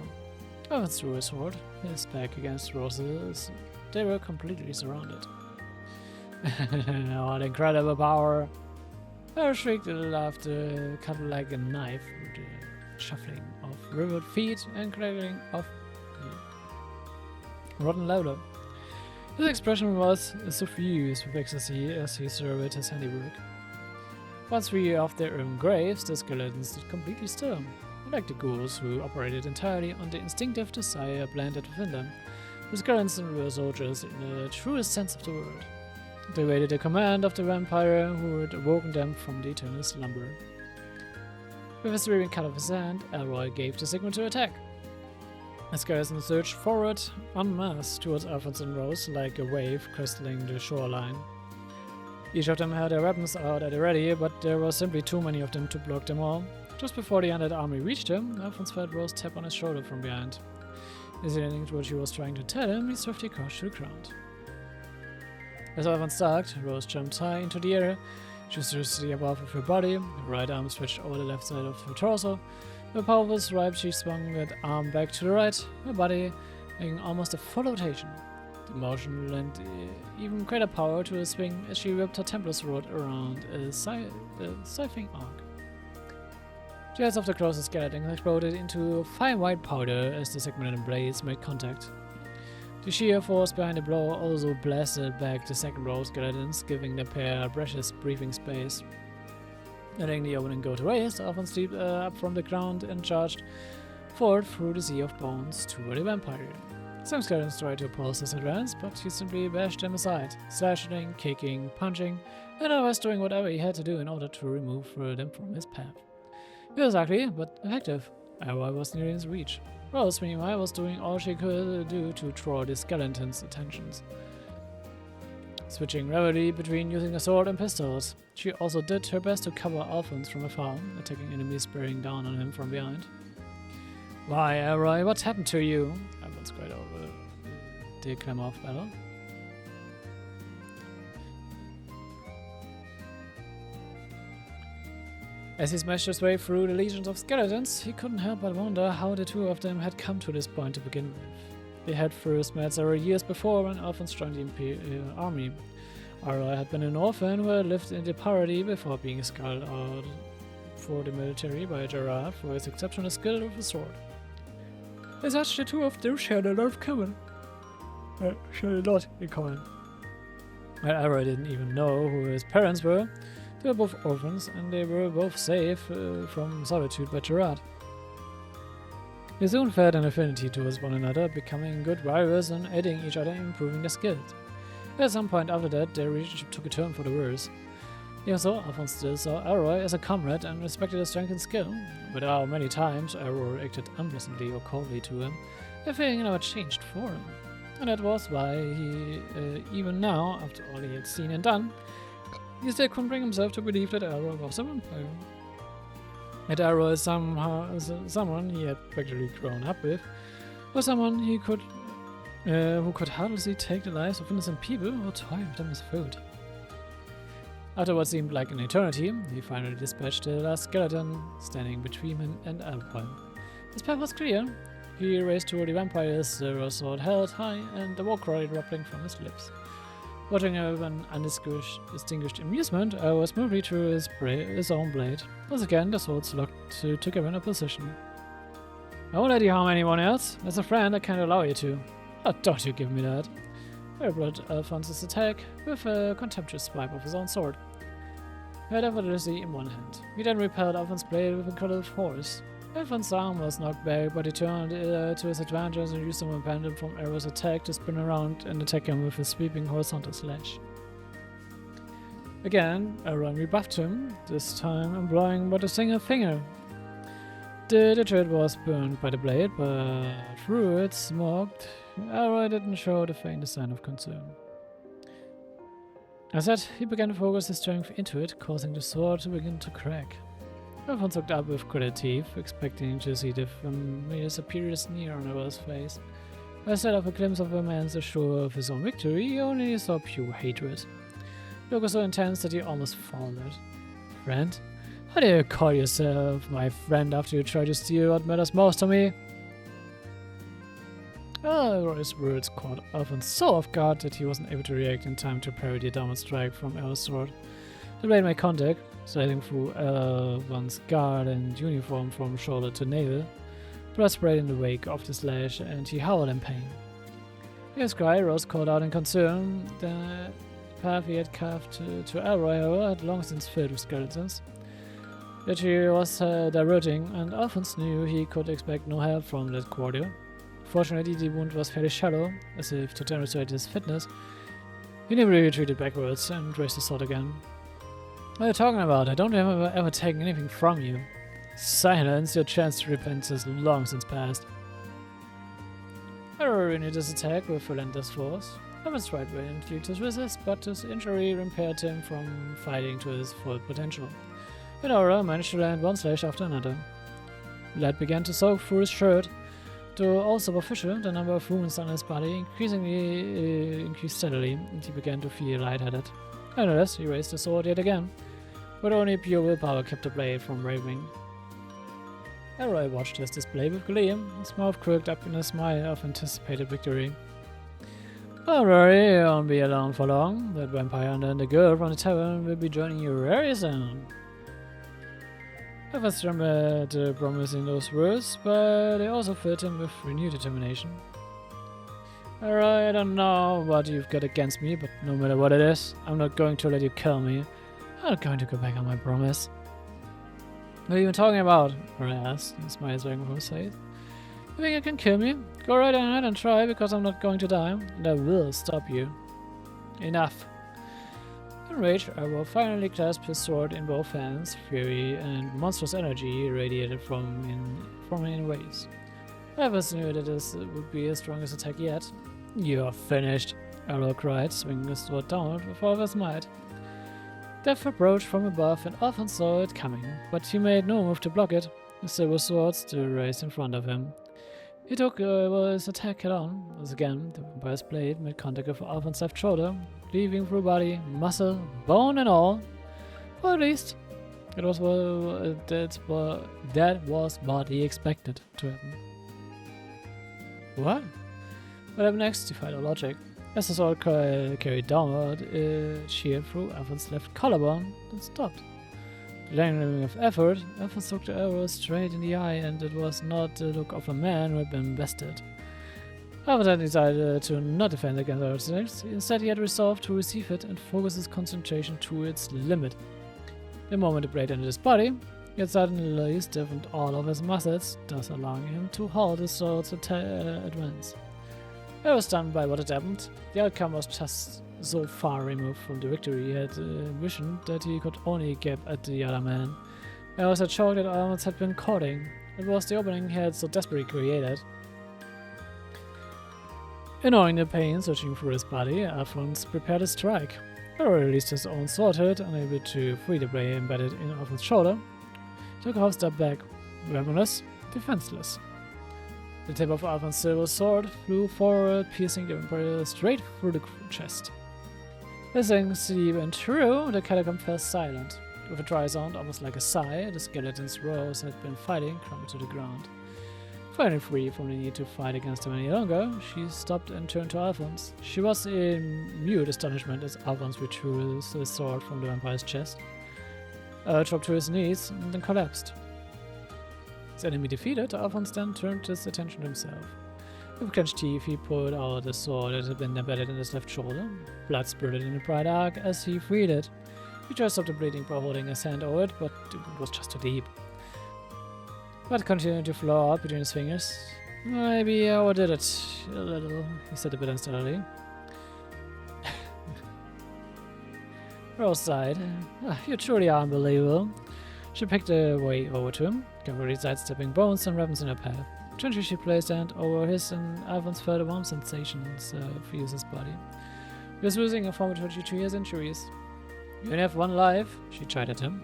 Alphonse drew his sword, his back against Rose's. They were completely surrounded. What incredible power! Her shrieked a little laughter, cut like a knife with the shuffling of riveted feet and crackling of rotten leather. His expression was suffused with ecstasy as he surveyed his handiwork. Once free of their own graves, the skeletons stood completely still, like the ghouls who operated entirely on the instinctive desire planted within them. The skeletons were soldiers in the truest sense of the word. They waited the command of the vampire who had awoken them from the eternal slumber. With a sweeping cut of his hand, Elroy gave the signal to attack. The skeletons surged forward en masse towards Alphonse and Rose like a wave cresting the shoreline. Each of them had their weapons out at the ready, but there were simply too many of them to block them all. Just before the undead army reached him, Alphonse felt Rose tap on his shoulder from behind. Listening to what she was trying to tell him, he swiftly crashed to the ground. As Alphonse ducked, Rose jumped high into the air. She stood to the above of her body, her right arm stretched over the left side of her torso. With a powerful swipe, she swung that arm back to the right, her body making almost a full rotation. The motion lent even greater power to the swing as she whipped her temple sword around a scything arc. The heads of the closest skeletons exploded into fine white powder as the segmented blades made contact. The sheer force behind the blow also blasted back the second row of skeletons, giving the pair precious breathing space. Letting the opening go to waste, Alphonse leaped up from the ground and charged forward through the sea of bones toward the vampire. Some skeletons tried to oppose this advance, but he simply bashed them aside, slashing, kicking, punching, and otherwise doing whatever he had to do in order to remove them from his path. It was ugly, but effective. Elroy was near his reach. Rose, meanwhile, was doing all she could do to draw the skeleton's attentions, switching rapidly between using a sword and pistols. She also did her best to cover Alphonse from afar, attacking enemies bearing down on him from behind. Why, Elroy, what's happened to you? Alphonse cried over the clamor of battle. As he smashed his way through the legions of skeletons, he couldn't help but wonder how the two of them had come to this point to begin with. They had first met several years before when Alphonse joined the Imperial Army. Elroy had been an orphan who had lived in the parody before being sculled out for the military by Gerard for his exceptional skill with the sword. As such, the two of them shared a lot in common. While Elroy didn't even know who his parents were, they were both orphans, and they were both safe from solitude by Gerard. They soon felt an affinity towards one another, becoming good rivals and aiding each other in improving their skills. At some point after that, their relationship took a turn for the worse. Even so, Alphonse still saw Elroy as a comrade and respected his strength and skill, but how many times Elroy acted unpleasantly or coldly to him, the feeling never changed for him. And that was why he, even now, after all he had seen and done, he still couldn't bring himself to believe that Elroy was a vampire. That Elroy is someone he had practically grown up with, or someone who could heartlessly take the lives of innocent people or toy with them as food. After what seemed like an eternity, he finally dispatched the last skeleton standing between him and Elroy. His path was clear. He raced toward the vampires, silver sword held high, and the war cry dropping from his lips. Watching him with an undistinguished amusement, Elroy smoothly drew his own blade. Once again, the swords locked together in a position. I won't let you harm anyone else. As a friend, I can't allow you to. Oh, don't you give me that. He blocked Alphonse's attack with a contemptuous swipe of his own sword. He had effortlessly in one hand. He then repelled Alphonse's blade with incredible force. Alphonse's arm was knocked back, but he turned to his advantage and used the momentum from Elroy's attack to spin around and attack him with a sweeping horizontal slash. Again, Elroy rebuffed him, this time employing but a single finger. The thread was burned by the blade, but through its smoke, Elroy didn't show the faintest sign of concern. As said, he began to focus his strength into it, causing the sword to begin to crack. Alphonse looked up with gritted teeth, expecting to see the familiar superior sneer on Elroy's face. Instead of a glimpse of a man so sure of his own victory, he only saw pure hatred. The look was so intense that he almost faltered. Friend? How do you call yourself my friend after you try to steal what matters most to me? Elroy's words caught Alphonse so off guard that he wasn't able to react in time to parry the downward strike from Elroy's sword. The blade made contact, sliding through Elroy's guard and uniform from shoulder to navel. Blood sprayed in the wake of the slash, and he howled in pain. His cry Rose called out in concern, path he had carved to Elroy, however, had long since filled with skeletons. Yet he was diverting, and Alphonse knew he could expect no help from that quarter. Fortunately, the wound was fairly shallow, as if to demonstrate his fitness. He nimbly retreated backwards and raised his sword again. What are you talking about? I don't remember ever taking anything from you. Silence, your chance to repent is long since past. Error renewed his attack with relentless force. Alphonse tried valiantly to resist, but his injury impaired him from fighting to his full potential. In horror, managed to land one slash after another. Blood began to soak through his shirt. Though all superficial, the number of wounds on his body increased steadily, and he began to feel lightheaded. Nonetheless, he raised the sword yet again, but only pure willpower kept the blade from wavering. Elroy watched his display with glee, his mouth crooked up in a smile of anticipated victory. Don't worry, you won't be alone for long. That vampire and then the girl from the tavern will be joining you very soon. I was remembered promising those words, but they also filled him with renewed determination. Alright, I don't know what you've got against me, but no matter what it is, I'm not going to let you kill me. I'm not going to go back on my promise. What are you even talking about? I asked, his smile swaying from his face. You think you can kill me? Go right ahead and try, because I'm not going to die, and I will stop you. Enough. Enraged, Erebo finally clasped his sword in both hands. Fury and monstrous energy radiated from him in waves. Evans knew that this would be his strongest attack yet. You're finished, Erebo cried, swinging his sword downward with all of his might. Death approached from above, and Alphonse saw it coming, but he made no move to block it. The silver sword still raised in front of him. He took his attack head-on, as again the vampire's blade made contact with Alphonse's left shoulder, cleaving through body, muscle, bone and all. Or at least, that was what he expected to happen. What? What happened next defied our logic. As the sword carried downward, it sheared through Alphonse's left collarbone and stopped. Langing with effort, Alphonse looked the arrow straight in the eye, and it was not the look of a man who had been bested. Alphonse had decided to not defend against our strength. Instead, he had resolved to receive it and focus his concentration to its limit. The moment the blade entered his body, he had suddenly stiffened all of his muscles, thus allowing him to halt his sword's advance. I was stunned by what had happened. The outcome was just so far removed from the victory he had envisioned that he could only gap at the other man. I was a shock that Alphonse had been courting. It was the opening he had so desperately created. Ignoring the pain surging through his body, Alphonse prepared a strike. Erroy released his own sword hilt, unable to free the blade embedded in Alphonse's shoulder. He took a half step back, weaponless, defenseless. The tip of Alphonse's silver sword flew forward, piercing the vampire straight through the chest. Listening deep and true, the catacomb fell silent. With a dry sound, almost like a sigh, the skeleton's rows had been fighting crumbled to the ground. Finally free from the need to fight against him any longer, she stopped and turned to Alphonse. She was in mute astonishment as Alphonse retrieved his sword from the vampire's chest, dropped to his knees, and then collapsed. His enemy defeated, Alphonse then turned his attention to himself. With clenched teeth, he pulled out the sword that had been embedded in his left shoulder. Blood spurted in a bright arc as he freed it. He tried to stop the bleeding by holding his hand over it, but it was just too deep. Blood continued to flow out between his fingers. Maybe I overdid it a little, he said a bit unsteadily. Rose sighed. You truly are unbelievable. She picked her way over to him, carefully sidestepping bones and weapons in her path. Gently she placed her hand over his, and Alphonse felt a warm sensation fuse his body. He was losing a form to his injuries. You only have one life, she chided him.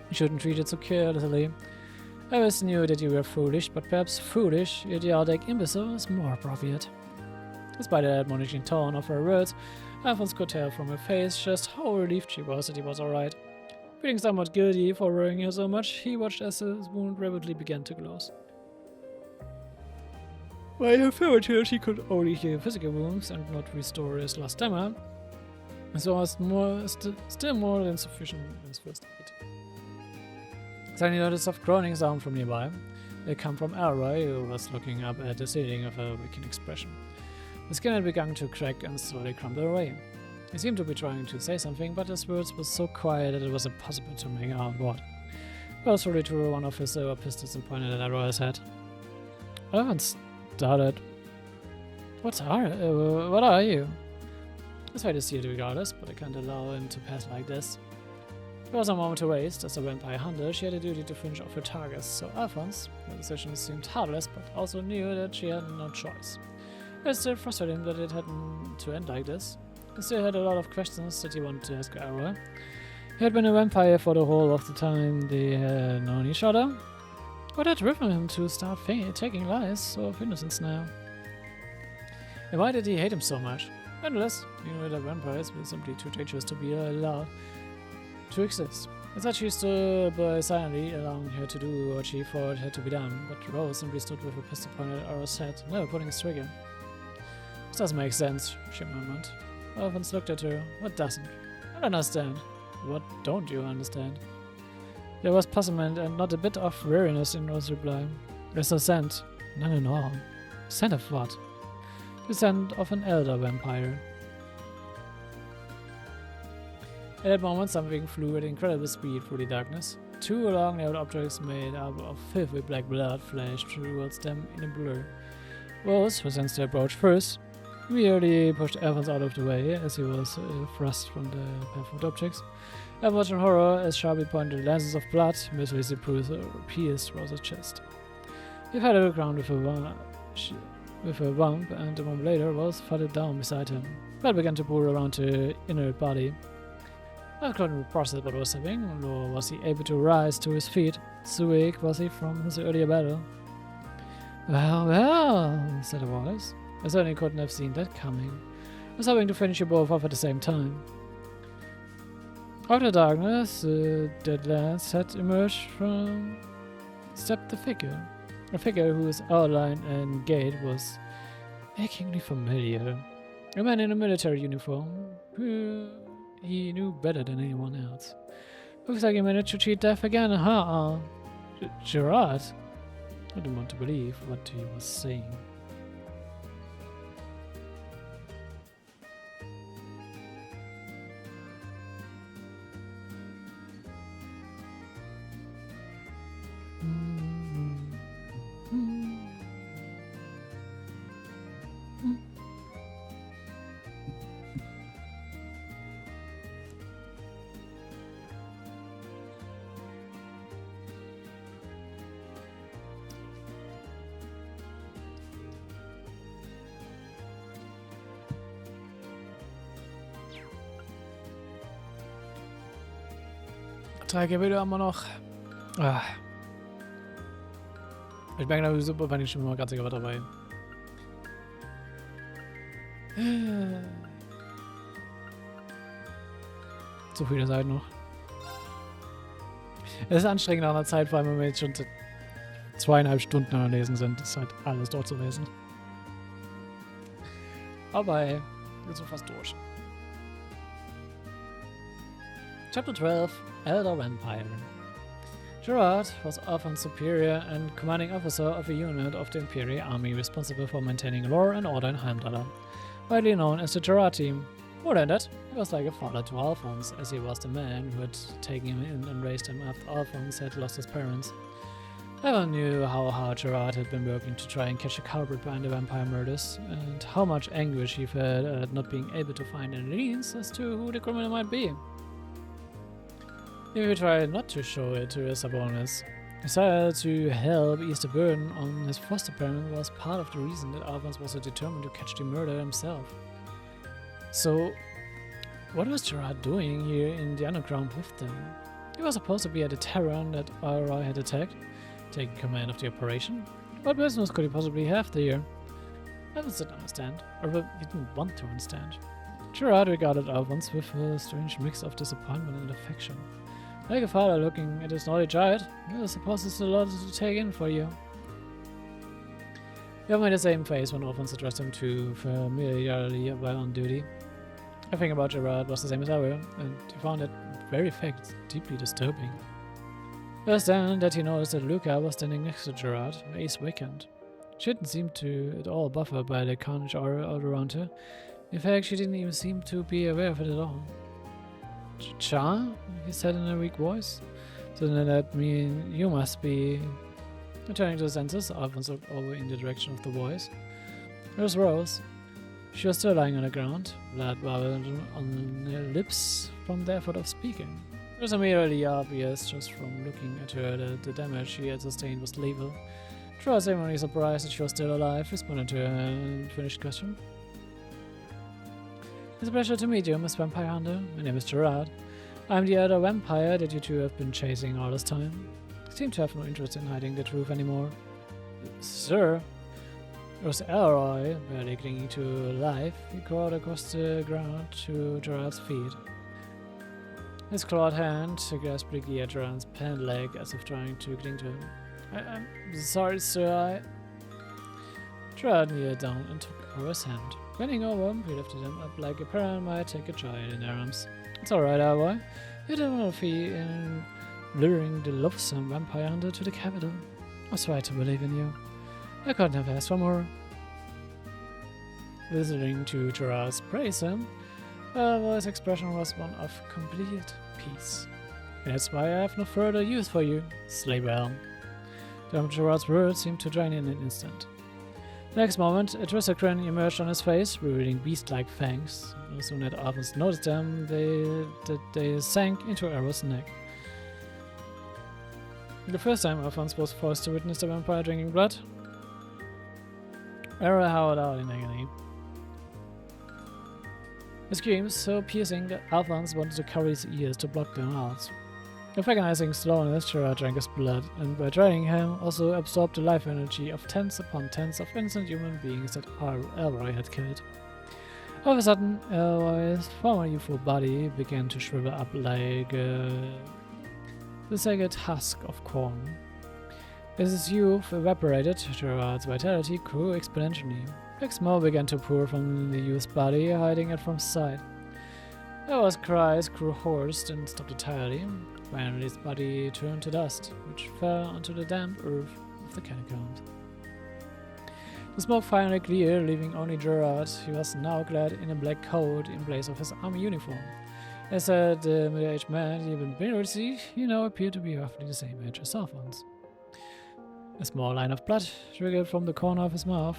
You shouldn't treat it so carelessly. I always knew that you were foolish, but perhaps foolish, idiotic, imbecile is more appropriate. Despite the admonishing tone of her words, Alphonse could tell from her face just how relieved she was that he was alright. Feeling somewhat guilty for worrying her so much, he watched as his wound rapidly began to close. While her felt here she could only heal physical wounds and not restore his lost stamina, this was still more than sufficient in his first aid. Suddenly noticed a soft groaning sound from nearby. It came from Elroy, who was looking up at the ceiling with a wicked expression. The skin had begun to crack and slowly crumble away. He seemed to be trying to say something, but his words were so quiet that it was impossible to make out what. He also threw one of his silver pistols and pointed it at Roy's head. Irvin started. What are you? His fate is here regardless, but I can't allow him to pass like this. There was a moment to waste. As a vampire hunter, she had a duty to finish off her targets, so Alphonse, the decision seemed heartless, but also knew that she had no choice. It was still frustrating that it hadn't to end like this. He still had a lot of questions that he wanted to ask Arrow. He had been a vampire for the whole of the time they had known each other. What had driven him to start taking lives of innocents now? And why did he hate him so much? Nonetheless, he knew that vampires were simply too dangerous to be allowed to exist. Instead, she stood by silently, allowing her to do what she thought had to be done, but Rose simply stood with a pistol pointed at Arrow's head, never pulling his trigger. This doesn't make sense, she murmured. Alphonse looked at her. What doesn't? I don't understand. What don't you understand? There was puzzlement and not a bit of weariness in Rose's reply. There's no scent. None at all. Scent of what? The scent of an elder vampire. At that moment, something flew at incredible speed through the darkness. Two long-nailed objects made up of filthy black blood flashed towards them in a blur. Rose, who sensed their approach first, immediately pushed Alphonse out of the way as he was thrust from the path of the objects. Alphonse watched in horror as sharply pointed lances of blood mercilessly pierced Rose's chest. He fell to the ground with a bump, and a moment later Rose thudded down beside him. Blood began to pour around her inert body. I couldn't process what was happening, nor was he able to rise to his feet. So weak was he from his earlier battle. Well, said a voice. I certainly couldn't have seen that coming. I was hoping to finish you both off at the same time. Out of the darkness, the dead lads had emerged from... stepped the figure. A figure whose outline and gait was achingly familiar. A man in a military uniform, who he knew better than anyone else. Looks like he managed to cheat death again, huh? Gerard? I didn't want to believe what he was saying. Trage wieder immer noch. Ich merke da super, wenn ich schon mal ganz sicher was dabei. Zu viele Seiten noch. Es ist anstrengend nach einer Zeit, vor allem wenn wir jetzt schon 2,5 Stunden am Lesen sind. Das ist halt alles dort zu lesen. Aber ey, wir sind fast durch. Chapter 12, Elder Vampire. Gerard was often superior and commanding officer of a unit of the Imperial Army responsible for maintaining law and order in Heimdall, widely known as the Gerard team. More than that, he was like a father to Alphonse, as he was the man who had taken him in and raised him after Alphonse had lost his parents. Everyone knew how hard Gerard had been working to try and catch the culprit behind the vampire murders, and how much anguish he felt at not being able to find any leads as to who the criminal might be. If he tried not to show it to his subordinates, his desire to help ease the burden on his foster parent was part of the reason that Alphonse was so determined to catch the murderer himself. So, what was Gerard doing here in the underground with them? He was supposed to be at the Terran that Roy had attacked, taking command of the operation. What business could he possibly have there? Alphonse didn't understand, or he didn't want to understand. Gerard regarded Alphonse with a strange mix of disappointment and affection. Like a father looking at his naughty child, I suppose it's a lot to take in for you. He made the same face when Alphonse addressed him too familiarly while on duty. Everything about Gerard was the same as ever, and he found that very fact deeply disturbing. It was then that he noticed that Luca was standing next to Gerard, her face vacant. She didn't seem to at all bothered by the carnage all around her. In fact, she didn't even seem to be aware of it at all. Cha? He said in a weak voice. So then that mean you must be... Returning to the senses, Alphonse looked over in the direction of the voice. It was Rose. She was still lying on the ground, blood bubbled on her lips from the effort of speaking. It was immediately obvious, just from looking at her, that the damage she had sustained was lethal. She was seemingly surprised that she was still alive, responded to her unfinished question. It's a pleasure to meet you, Miss Vampire Hunter. My name is Gerard. I'm the other vampire that you two have been chasing all this time. You seem to have no interest in hiding the truth anymore. Sir? It was Elroy, barely clinging to life. He crawled across the ground to Gerard's feet. His clawed hand grasped quickly at Gerard's pant leg as if trying to cling to him. I'm sorry, sir, Gerard kneeled down and took Elroy's hand. Bending over, he lifted him up like a parent might take a child in their arms. It's alright, Elroy. You didn't want to fee in luring the loathsome vampire hunter to the capital. I was right to believe in you. I couldn't have asked for more. Listening to Gerard's praise him, his expression was one of complete peace. That's why I have no further use for you. Slay well. Gerard's words seemed to drain in an instant. The next moment, a twisted grin emerged on his face, revealing beast-like fangs. As soon as Alphonse noticed them, they sank into Arrow's neck. The first time Alphonse was forced to witness the vampire drinking blood, Arrow howled out in agony. His screams so piercing that Alphonse wanted to cover his ears to block them out. With agonizing slowness, Gerard drank his blood, and by draining him, also absorbed the life energy of tens upon tens of innocent human beings that Elroy had killed. All of a sudden, Elroy's former youthful body began to shrivel up like the sagged husk of corn. As his youth evaporated, Gerard's vitality grew exponentially. Black smoke began to pour from the youth's body, hiding it from sight. Elroy's cries grew hoarse and stopped entirely. Finally, his body turned to dust, which fell onto the damp earth of the catacombs. The smoke finally cleared, leaving only Gerard. He was now clad in a black coat in place of his army uniform. As a middle-aged man he had been previously, he now appeared to be roughly the same age as Alphonse. A small line of blood trickled from the corner of his mouth.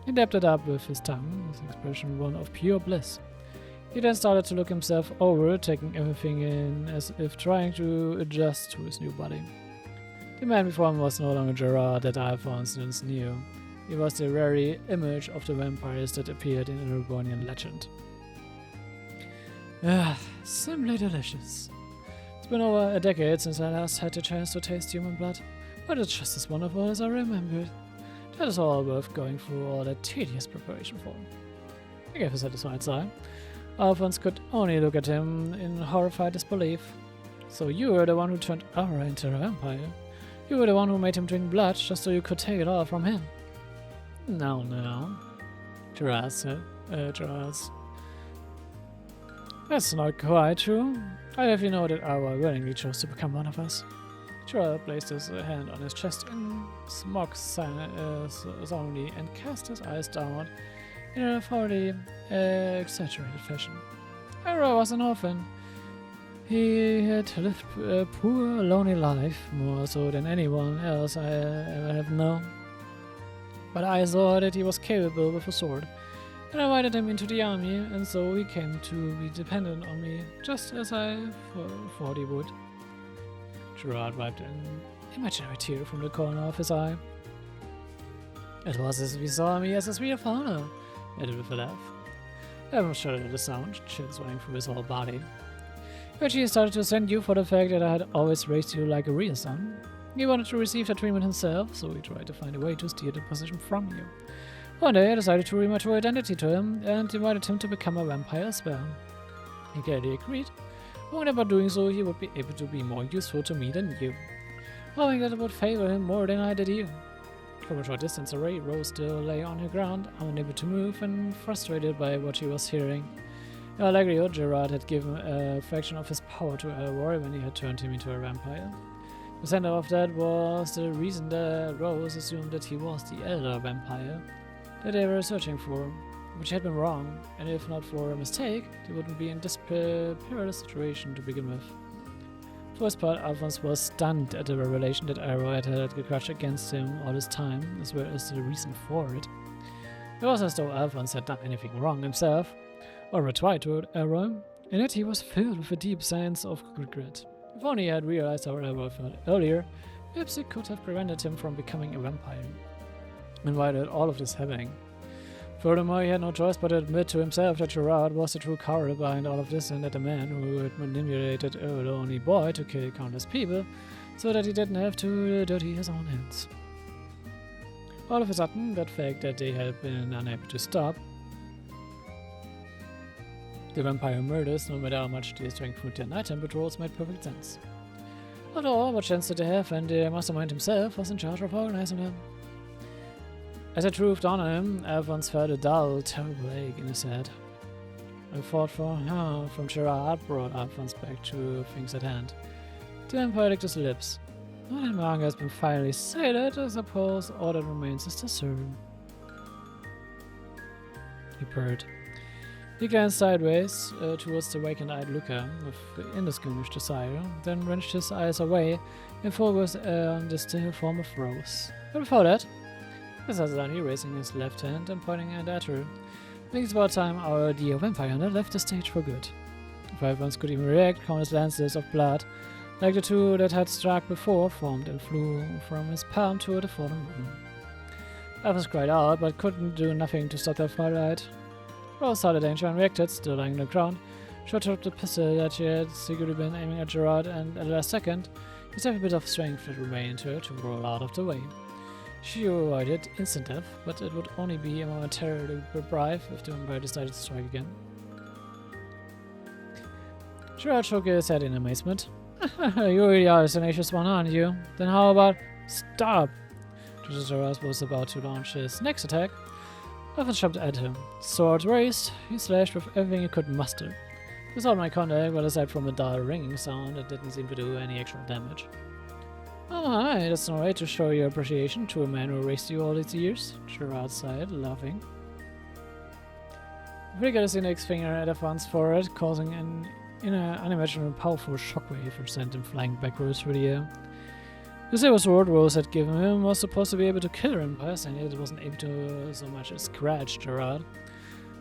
He dabbed it up with his tongue, his expression one of pure bliss. He then started to look himself over, taking everything in as if trying to adjust to his new body. The man before him was no longer Gerard that Alphonse once knew. He was the very image of the vampires that appeared in Erebonian legend. Simply delicious. It's been over a decade since I last had the chance to taste human blood, but it's just as wonderful as I remembered. That is all worth going through all that tedious preparation for. He gave a satisfied sigh. Alphonse could only look at him in horrified disbelief. So you were the one who turned Aura into a vampire. You were the one who made him drink blood just so you could take it all from him. No. Gerard said. That's not quite true. I'd have you know that Aura willingly chose to become one of us. Gerard placed his hand on his chest in smug solemnity and cast his eyes downward in a thoroughly exaggerated fashion. Aura was an orphan. He had lived a poor, lonely life, more so than anyone else I ever have known. But I saw that he was capable with a sword, and I invited him into the army, and so he came to be dependent on me, just as I thought he would. Gerard wiped an imaginary tear from the corner of his eye. It was as if he saw me as a sweet father, added with a laugh. Evan shuddered at the sound, chills running through his whole body. But he started to resent you for the fact that I had always raised you like a real son. He wanted to receive that treatment himself, so he tried to find a way to steal the position from you. One day I decided to reveal my true identity to him and invited him to become a vampire as well. He gladly agreed, hoping that by doing so he would be able to be more useful to me than you, hoping that it would favor him more than I did you. From a short distance away, Rose still lay on her ground, unable to move and frustrated by what she was hearing. Allegrio, Gerard had given a fraction of his power to Elroy when he had turned him into a vampire. The center of that was the reason that Rose assumed that he was the elder vampire that they were searching for. which had been wrong, and if not for a mistake, they wouldn't be in this perilous situation to begin with. First part, Alphonse was stunned at the revelation that Arrow had a grudge against him all this time, as well as the reason for it. It was as though Alphonse had done anything wrong himself, or had tried to hurt Arrow, and yet he was filled with a deep sense of regret. If only he had realized how Arrow felt earlier, perhaps it could have prevented him from becoming a vampire. And why did all of this happening? Furthermore, he had no choice but to admit to himself that Gerard was the true coward behind all of this, and that the man who had manipulated a lonely boy to kill countless people so that he didn't have to dirty his own hands. All of a sudden, that fact that they had been unable to stop the vampire murders, no matter how much they strengthened their nighttime patrols, made perfect sense. After all, what chance did they have when the mastermind himself was in charge of organizing them? As the truth dawned on him, Alphonse felt a dull, terrible ache in his head. A thought from Gerard brought Alphonse back to things at hand. The vampire licked his lips. Now that Manga has been finally sated, I suppose all that remains is to serve. He purred. He glanced sideways towards the vacant-eyed looker with indistinguished desire, then wrenched his eyes away and focused on the still form of Rose. But before that, he was suddenly raising his left hand and pointing it at her. I think it's about time our dear vampire hunter left the stage for good. If Alphonse could even react, countless lances of blood, like the two that had struck before, formed and flew from his palm toward the fallen woman. Alphonse cried out, but couldn't do nothing to stop that firelight. Rose saw the danger and reacted, still lying on the ground. Shot up the pistol that she had secretly been aiming at Gerard, and at the last second, used every bit of strength that remained in her to roll out of the way. She avoided instant death, but it would only be momentarily brief if the vampire decided to strike again. Gerard shook his head in amazement. You really are a tenacious one, aren't you? Then how about stop? Just as Gerard was about to launch his next attack, Alphonse jumped at him. Sword raised, he slashed with everything he could muster. This all my contact, but aside from a dull ringing sound, it didn't seem to do any actual damage. Oh my, that's no way to show your appreciation to a man who raised you all these years, Gerard sighed, laughing. He flickered his index finger at Alphonse's forehead, causing an unimaginable powerful shockwave which sent him flying backwards through the air. The silver sword Rose had given him was supposed to be able to kill vampires, and yet it wasn't able to so much as scratch Gerard.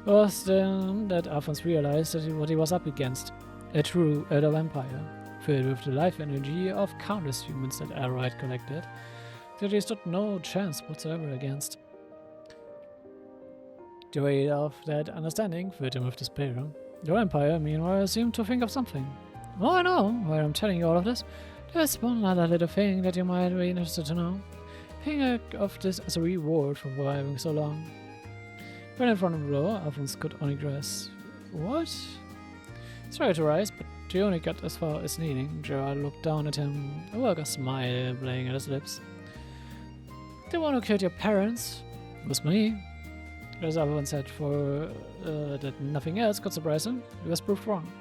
It was then that Alphonse realized what he was up against, a true elder vampire, filled with the life energy of countless humans that Arrow had collected, that he stood no chance whatsoever against. The weight of that understanding filled him with despair. The vampire, meanwhile, seemed to think of something. Oh, I know, while I'm telling you all of this, there's one other little thing that you might be interested to know. Think of this as a reward for surviving so long. When in front of the door, Alphonse could only grasp. What? He tried to rise, but he only got as far as kneeling. Gerard looked down at him, a vulgar smile playing at his lips. The one who killed your parents was me. As Alphonse said, for that nothing else could surprise him, he was proved wrong.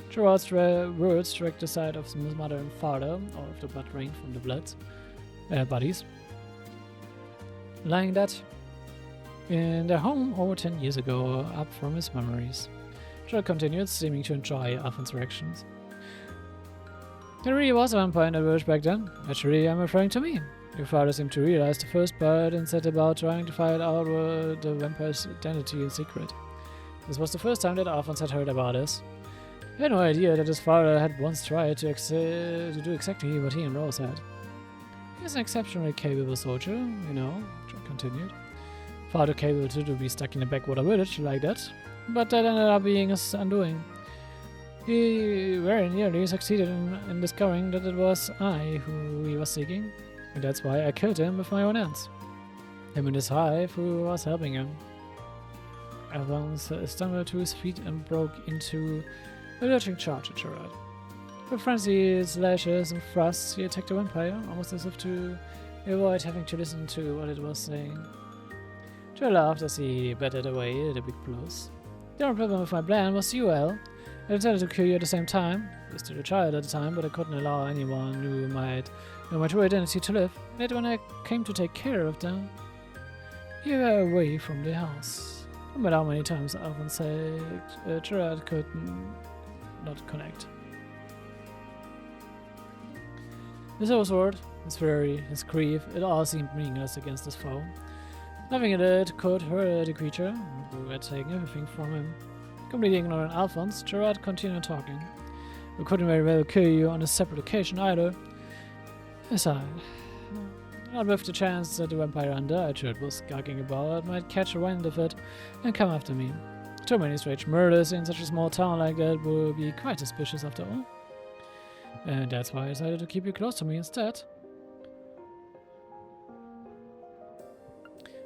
Gerard's words struck the side of his mother and father, all of the blood rained from the bodies, lying dead in their home over 10 years ago, up from his memories. Gerard continued, seeming to enjoy Alphonse's reactions. There really was a vampire in the village back then. Actually, I'm referring to me. Your father seemed to realize the first part and set about trying to find out the vampire's identity in secret. This was the first time that Alphonse had heard about this. He had no idea that his father had once tried to do exactly what he and Rose had. He was an exceptionally capable soldier, you know, John continued. Far too capable to be stuck in a backwater village like that, but that ended up being his undoing. He very nearly succeeded in discovering that it was I who he was seeking, and that's why I killed him with my own hands. Him and his wife who was helping him. Alphonse stumbled to his feet and broke into a lurching charge at Gerard. With frenzied slashes and thrusts, he attacked the vampire, almost as if to avoid having to listen to what it was saying. Gerard laughed as he batted away the big blows. The only problem with my plan was you, Al. I intended to kill you at the same time. I was still a child at the time, but I couldn't allow anyone who might know my true identity to live. Yet when I came to take care of them, you were away from the house. No matter how many times Alphonse said Gerard could not connect. His sword, his fury, his grief, it all seemed meaningless against his foe. Nothing in it could hurt the creature, who had taken everything from him. Completely ignoring Alphonse, Gerard continued talking. We couldn't very well kill you on a separate occasion either. Aside, not with the chance that the vampire undead Gerard was skulking about might catch a wind of it and come after me. Too many strange murders in such a small town like that would be quite suspicious after all. And that's why I decided to keep you close to me instead.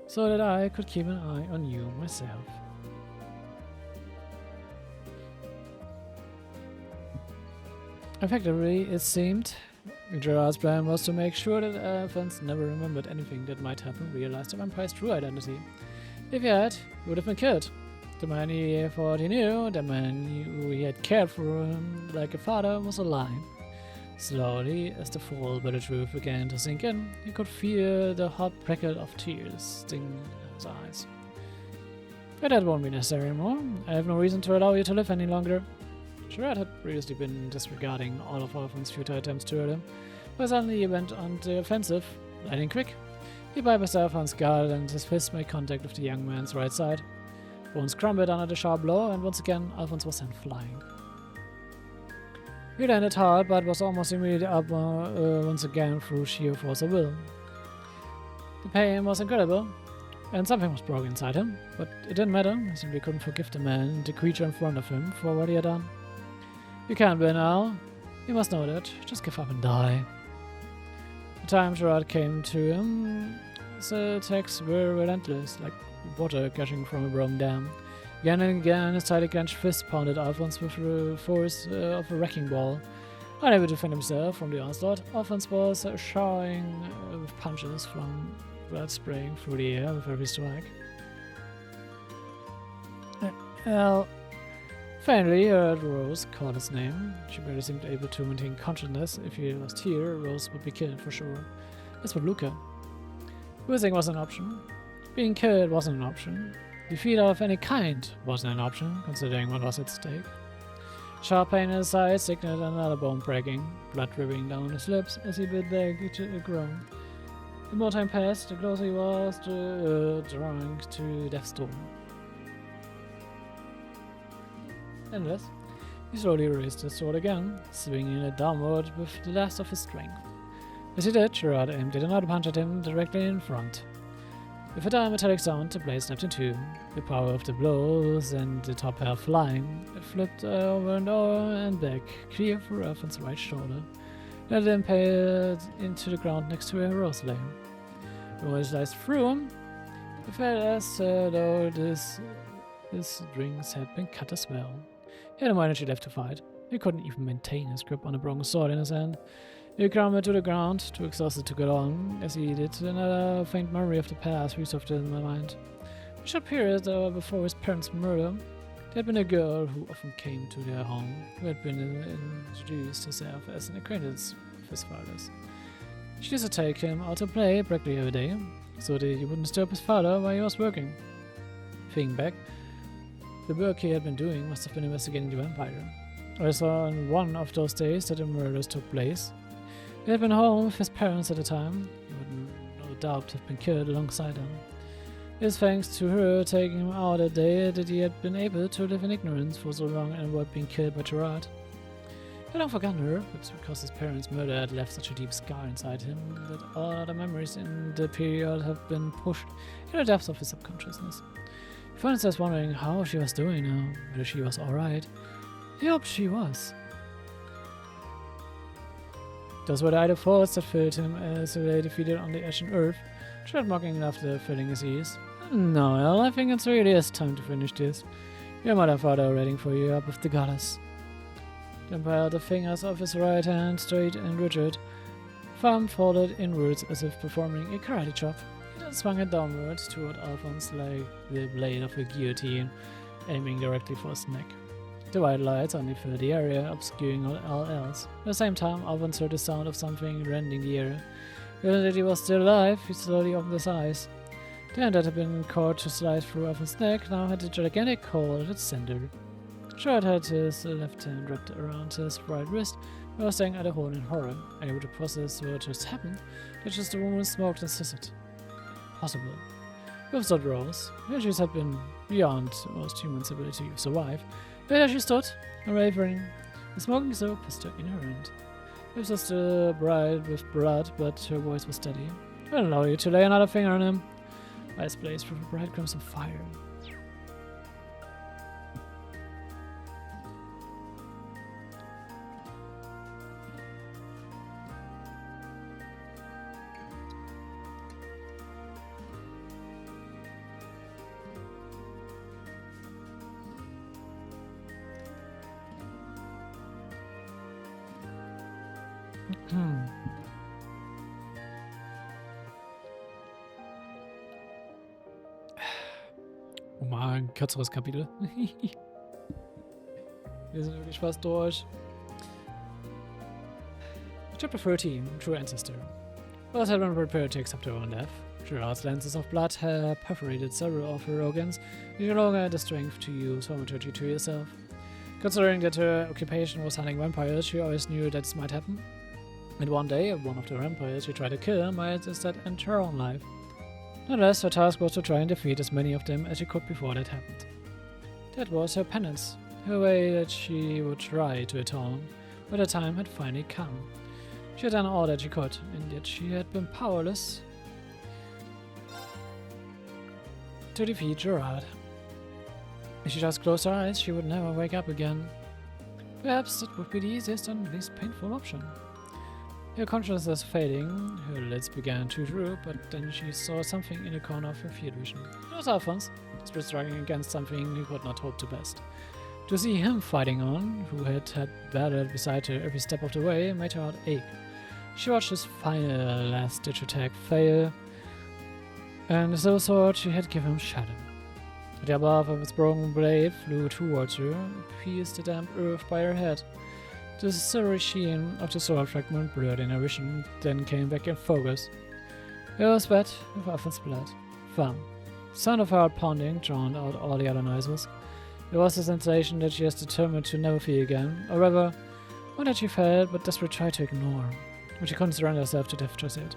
So that I could keep an eye on you myself. Effectively, it seemed, Gerard's plan was to make sure that Alphonse never remembered anything that might happen, realized the vampire's true identity. If he had, he would have been killed. The man he thought he knew, the man who he had cared for him like a father, was alive. Slowly, as the full bitter truth began to sink in, he could feel the hot prickle of tears sting in his eyes. But that won't be necessary anymore. I have no reason to allow you to live any longer. Gerard had previously been disregarding all of Alphonse's futile attempts to hurt him, but suddenly he went on the offensive, lightning quick. He bypassed Alphonse's guard and his fist made contact with the young man's right side. Bones crumbled under the sharp blow, and once again Alphonse was sent flying. He landed hard, but was almost immediately up once again through sheer force of will. The pain was incredible, and something was broken inside him, but it didn't matter. He simply couldn't forgive the man, the creature in front of him, for what he had done. You can't win now. You must know that. Just give up and die. The time Gerard came to him, his attacks were relentless, like water gushing from a broken dam. Again and again, his tightly clenched fist pounded Alphonse with the force of a wrecking ball. Unable to defend himself from the onslaught, Alphonse was showering with punches from blood spraying through the air with every strike. Finally, Rose called his name. She barely seemed able to maintain consciousness. If he lost here, Rose would be killed for sure. As would Luca. Losing wasn't an option. Being killed wasn't an option. Defeat of any kind wasn't an option, considering what was at stake. Sharp pain in his side signaled another bone breaking, blood dripping down his lips as he bit back a groan. The more time passed, the closer he was to drawing to death's door. Endless, he slowly raised his sword again, swinging it downward with the last of his strength. As he did, Gerard aimed another punch at him directly in front. With a dull metallic sound, the blade snapped in two. The power of the blow sent the top hair flying. It flipped over and back, clear for Alphonse's right shoulder. Then it impaled into the ground next to where Rose lay. When it sliced through him, it felt as though his rings had been cut as well. He had no energy left to fight. He couldn't even maintain his grip on the broken sword in his hand. He crumbled to the ground, too exhausted to go on. As he did, another faint memory of the past resurfaced in my mind. A short period before his parents' murder, there had been a girl who often came to their home, who had been introduced herself as an acquaintance of his father's. She used to take him out to play practically every day, so that he wouldn't disturb his father while he was working. Thinking back, the work he had been doing must have been investigating the vampire. I saw on one of those days that the murders took place. He had been home with his parents at the time. He would no doubt have been killed alongside them. It is thanks to her taking him out that day that he had been able to live in ignorance for so long and avoid being killed by Gerard. He had not forgotten her, but because his parents' murder had left such a deep scar inside him that all other memories in the period have been pushed in the depths of his subconsciousness. He found himself wondering how she was doing now, whether she was alright. He hoped she was. Those were the idle thoughts that filled him as he lay defeated on the ashen earth, Gerard mocking laughter filling his ears. No, Al, I think it's really is time to finish this. Your mother and father are waiting for you up with the goddess. The vampire held the fingers of his right hand straight and rigid, thumb folded inwards as if performing a karate chop. He then swung it downwards toward Alphonse like the blade of a guillotine, aiming directly for his neck. The white lights only filled the area, obscuring all else. At the same time, Alphonse heard the sound of something rending the air. Given that he was still alive, he slowly opened his eyes. The hand that had been caught to slide through Alpha's neck now had a gigantic hole at its center. Gerard had his left hand wrapped around his right wrist, but was staring at the hole in horror, unable to process what just happened. That just the woman smoked and hissed. Possible. Both stood rose. Injuries had been beyond most humans' ability to survive. But as she stood, unwavering, the smoking soap was stuck in her hand. Lips were still bright with blood, but her voice was steady. I don't allow you to lay another finger on him. Eyes blazed with a bright crimson fire. Oh mal, ein kürzeres Kapitel. Wir sind wirklich fast durch. Chapter 13, True Ancestor. Both had been prepared to accept her own death. Gerard's lenses of blood had perforated several of her organs. You no longer had the strength to use thaumaturgy to yourself. Considering that her occupation was hunting vampires, she always knew that this might happen. And one day, one of the vampires she tried to kill might instead end her own life. Nonetheless, her task was to try and defeat as many of them as she could before that happened. That was her penance, her way that she would try to atone, but the time had finally come. She had done all that she could, and yet she had been powerless to defeat Gerard. If she just closed her eyes, she would never wake up again. Perhaps that would be the easiest and least painful option. Her consciousness fading, her lids began to droop, but then she saw something in the corner of her field vision. It was Alphonse, still struggling against something he could not hope to best. To see him fighting on, who had battled beside her every step of the way, made her heart ache. She watched his final last-ditch attack fail, and the silver sword she had given him shattered. The above of its broken blade flew towards her, and pierced the damp earth by her head. The silvery sheen of the sword fragment blurred in her vision, then came back in focus. It was wet with Alpha's blood. Fun. Sound of her heart pounding drowned out all the other noises. There was a sensation that she was determined to never feel again, or rather, one that she felt but desperately tried to ignore. But she couldn't surrender herself to death just yet.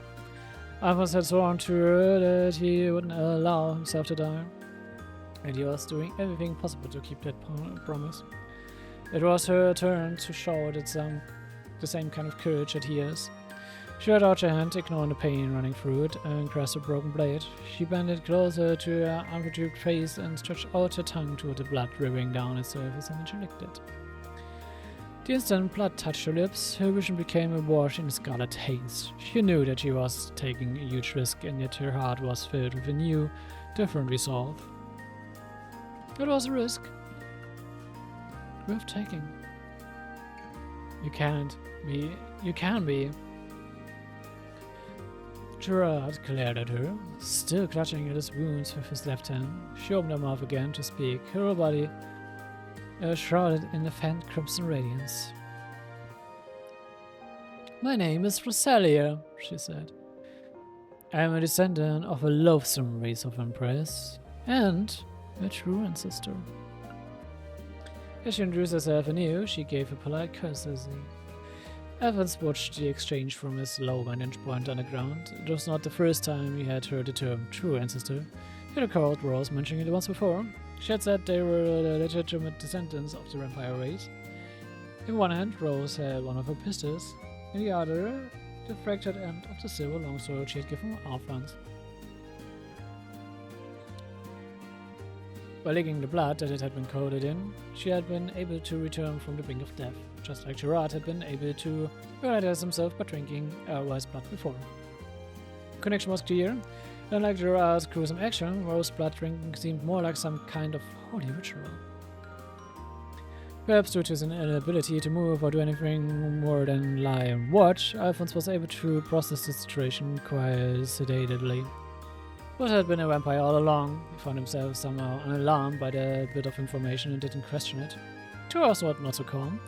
Alphonse had sworn to her that he wouldn't allow himself to die, and he was doing everything possible to keep that promise. It was her turn to show that the same kind of courage that he has. She held out her hand, ignoring the pain running through it, and grasped a broken blade. She bent it closer to her unperturbed face and stretched out her tongue toward the blood dripping down its surface, and then she licked it. The instant blood touched her lips, her vision became awash in scarlet haze. She knew that she was taking a huge risk, and yet her heart was filled with a new, different resolve. It was a risk worth taking. You can be. Gerard glared at her, still clutching at his wounds with his left hand. She opened her mouth again to speak, her whole body shrouded in a faint crimson radiance. My name is Rosalia, she said. I am a descendant of a loathsome race of vampires, and a true ancestor. As she introduced herself anew, she gave a polite courtesy. Evans watched the exchange from his low vantage point on the ground. It was not the first time he had heard the term true ancestor. He had recalled Rose mentioning it once before. She had said they were the legitimate descendants of the vampire race. In one hand, Rose had one of her pistols, in the other, the fractured end of the silver longsword she had given Alphonse. By licking the blood that it had been coated in, she had been able to return from the brink of death, just like Gerard had been able to revitalize himself by drinking Rose's blood before. The connection was clear. Unlike Gerard's gruesome action, Rose's blood drinking seemed more like some kind of holy ritual. Perhaps due to his inability to move or do anything more than lie and watch, Alphonse was able to process the situation quite sedately. But had been a vampire all along. He found himself somehow unalarmed by the bit of information and didn't question it. To us, not so calm.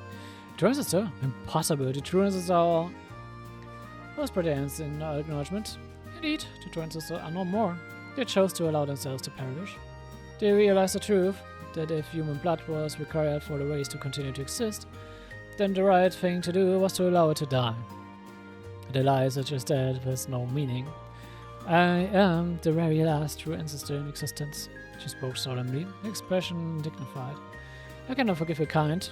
True ancestor? Impossible. The true ancestor was pretty ants in acknowledgement. Indeed, the true ancestor are no more. They chose to allow themselves to perish. They realized the truth, that if human blood was required for the race to continue to exist, then the right thing to do was to allow it to die. The lie such as that has no meaning. I am the very last true ancestor in existence. She spoke solemnly, the expression dignified. I cannot forgive your kind.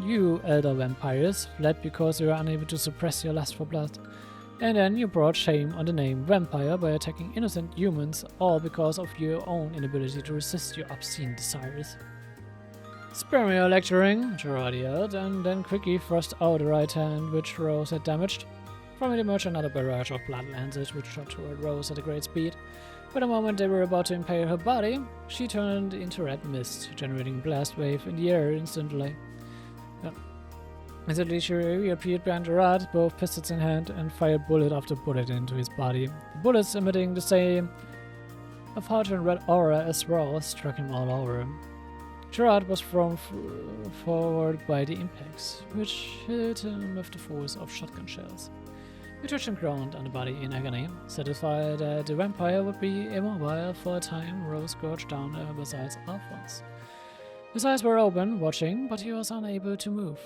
You, elder vampires, fled because you were unable to suppress your lust for blood. And then you brought shame on the name vampire by attacking innocent humans, all because of your own inability to resist your obscene desires. Spare me your lecturing, Gerard yelled, and then quickly thrust out the right hand which Rose had damaged. From it emerged another barrage of blood lances which shot toward Rose at a great speed. But the moment they were about to impale her body, she turned into red mist, generating a blast wave in the air instantly. Instantly she reappeared behind Gerard, both pistols in hand, and fired bullet after bullet into his body. The bullets emitting the same effulgent red aura as Rose struck him all over. Gerard was thrown forward by the impacts, which hit him with the force of shotgun shells. He touched him ground on the body in agony, satisfied that the vampire would be immobile for a time. Rose gorged down besides Alphonse. His eyes were open, watching, but he was unable to move.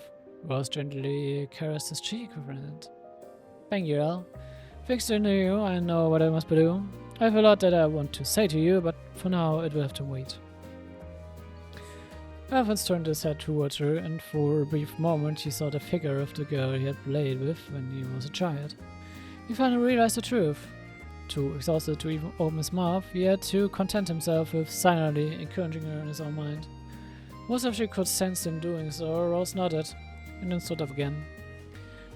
Rose gently caressed his cheek with her hand. Thank you, Al. Fixed into you, I know what I must do. I have a lot that I want to say to you, but for now it will have to wait. Alphonse turned his head towards her, and for a brief moment he saw the figure of the girl he had played with when he was a child. He finally realized the truth. Too exhausted to even open his mouth, he had to content himself with silently encouraging her in his own mind. Most of she could sense him doing so. Rose nodded, and then stood up again.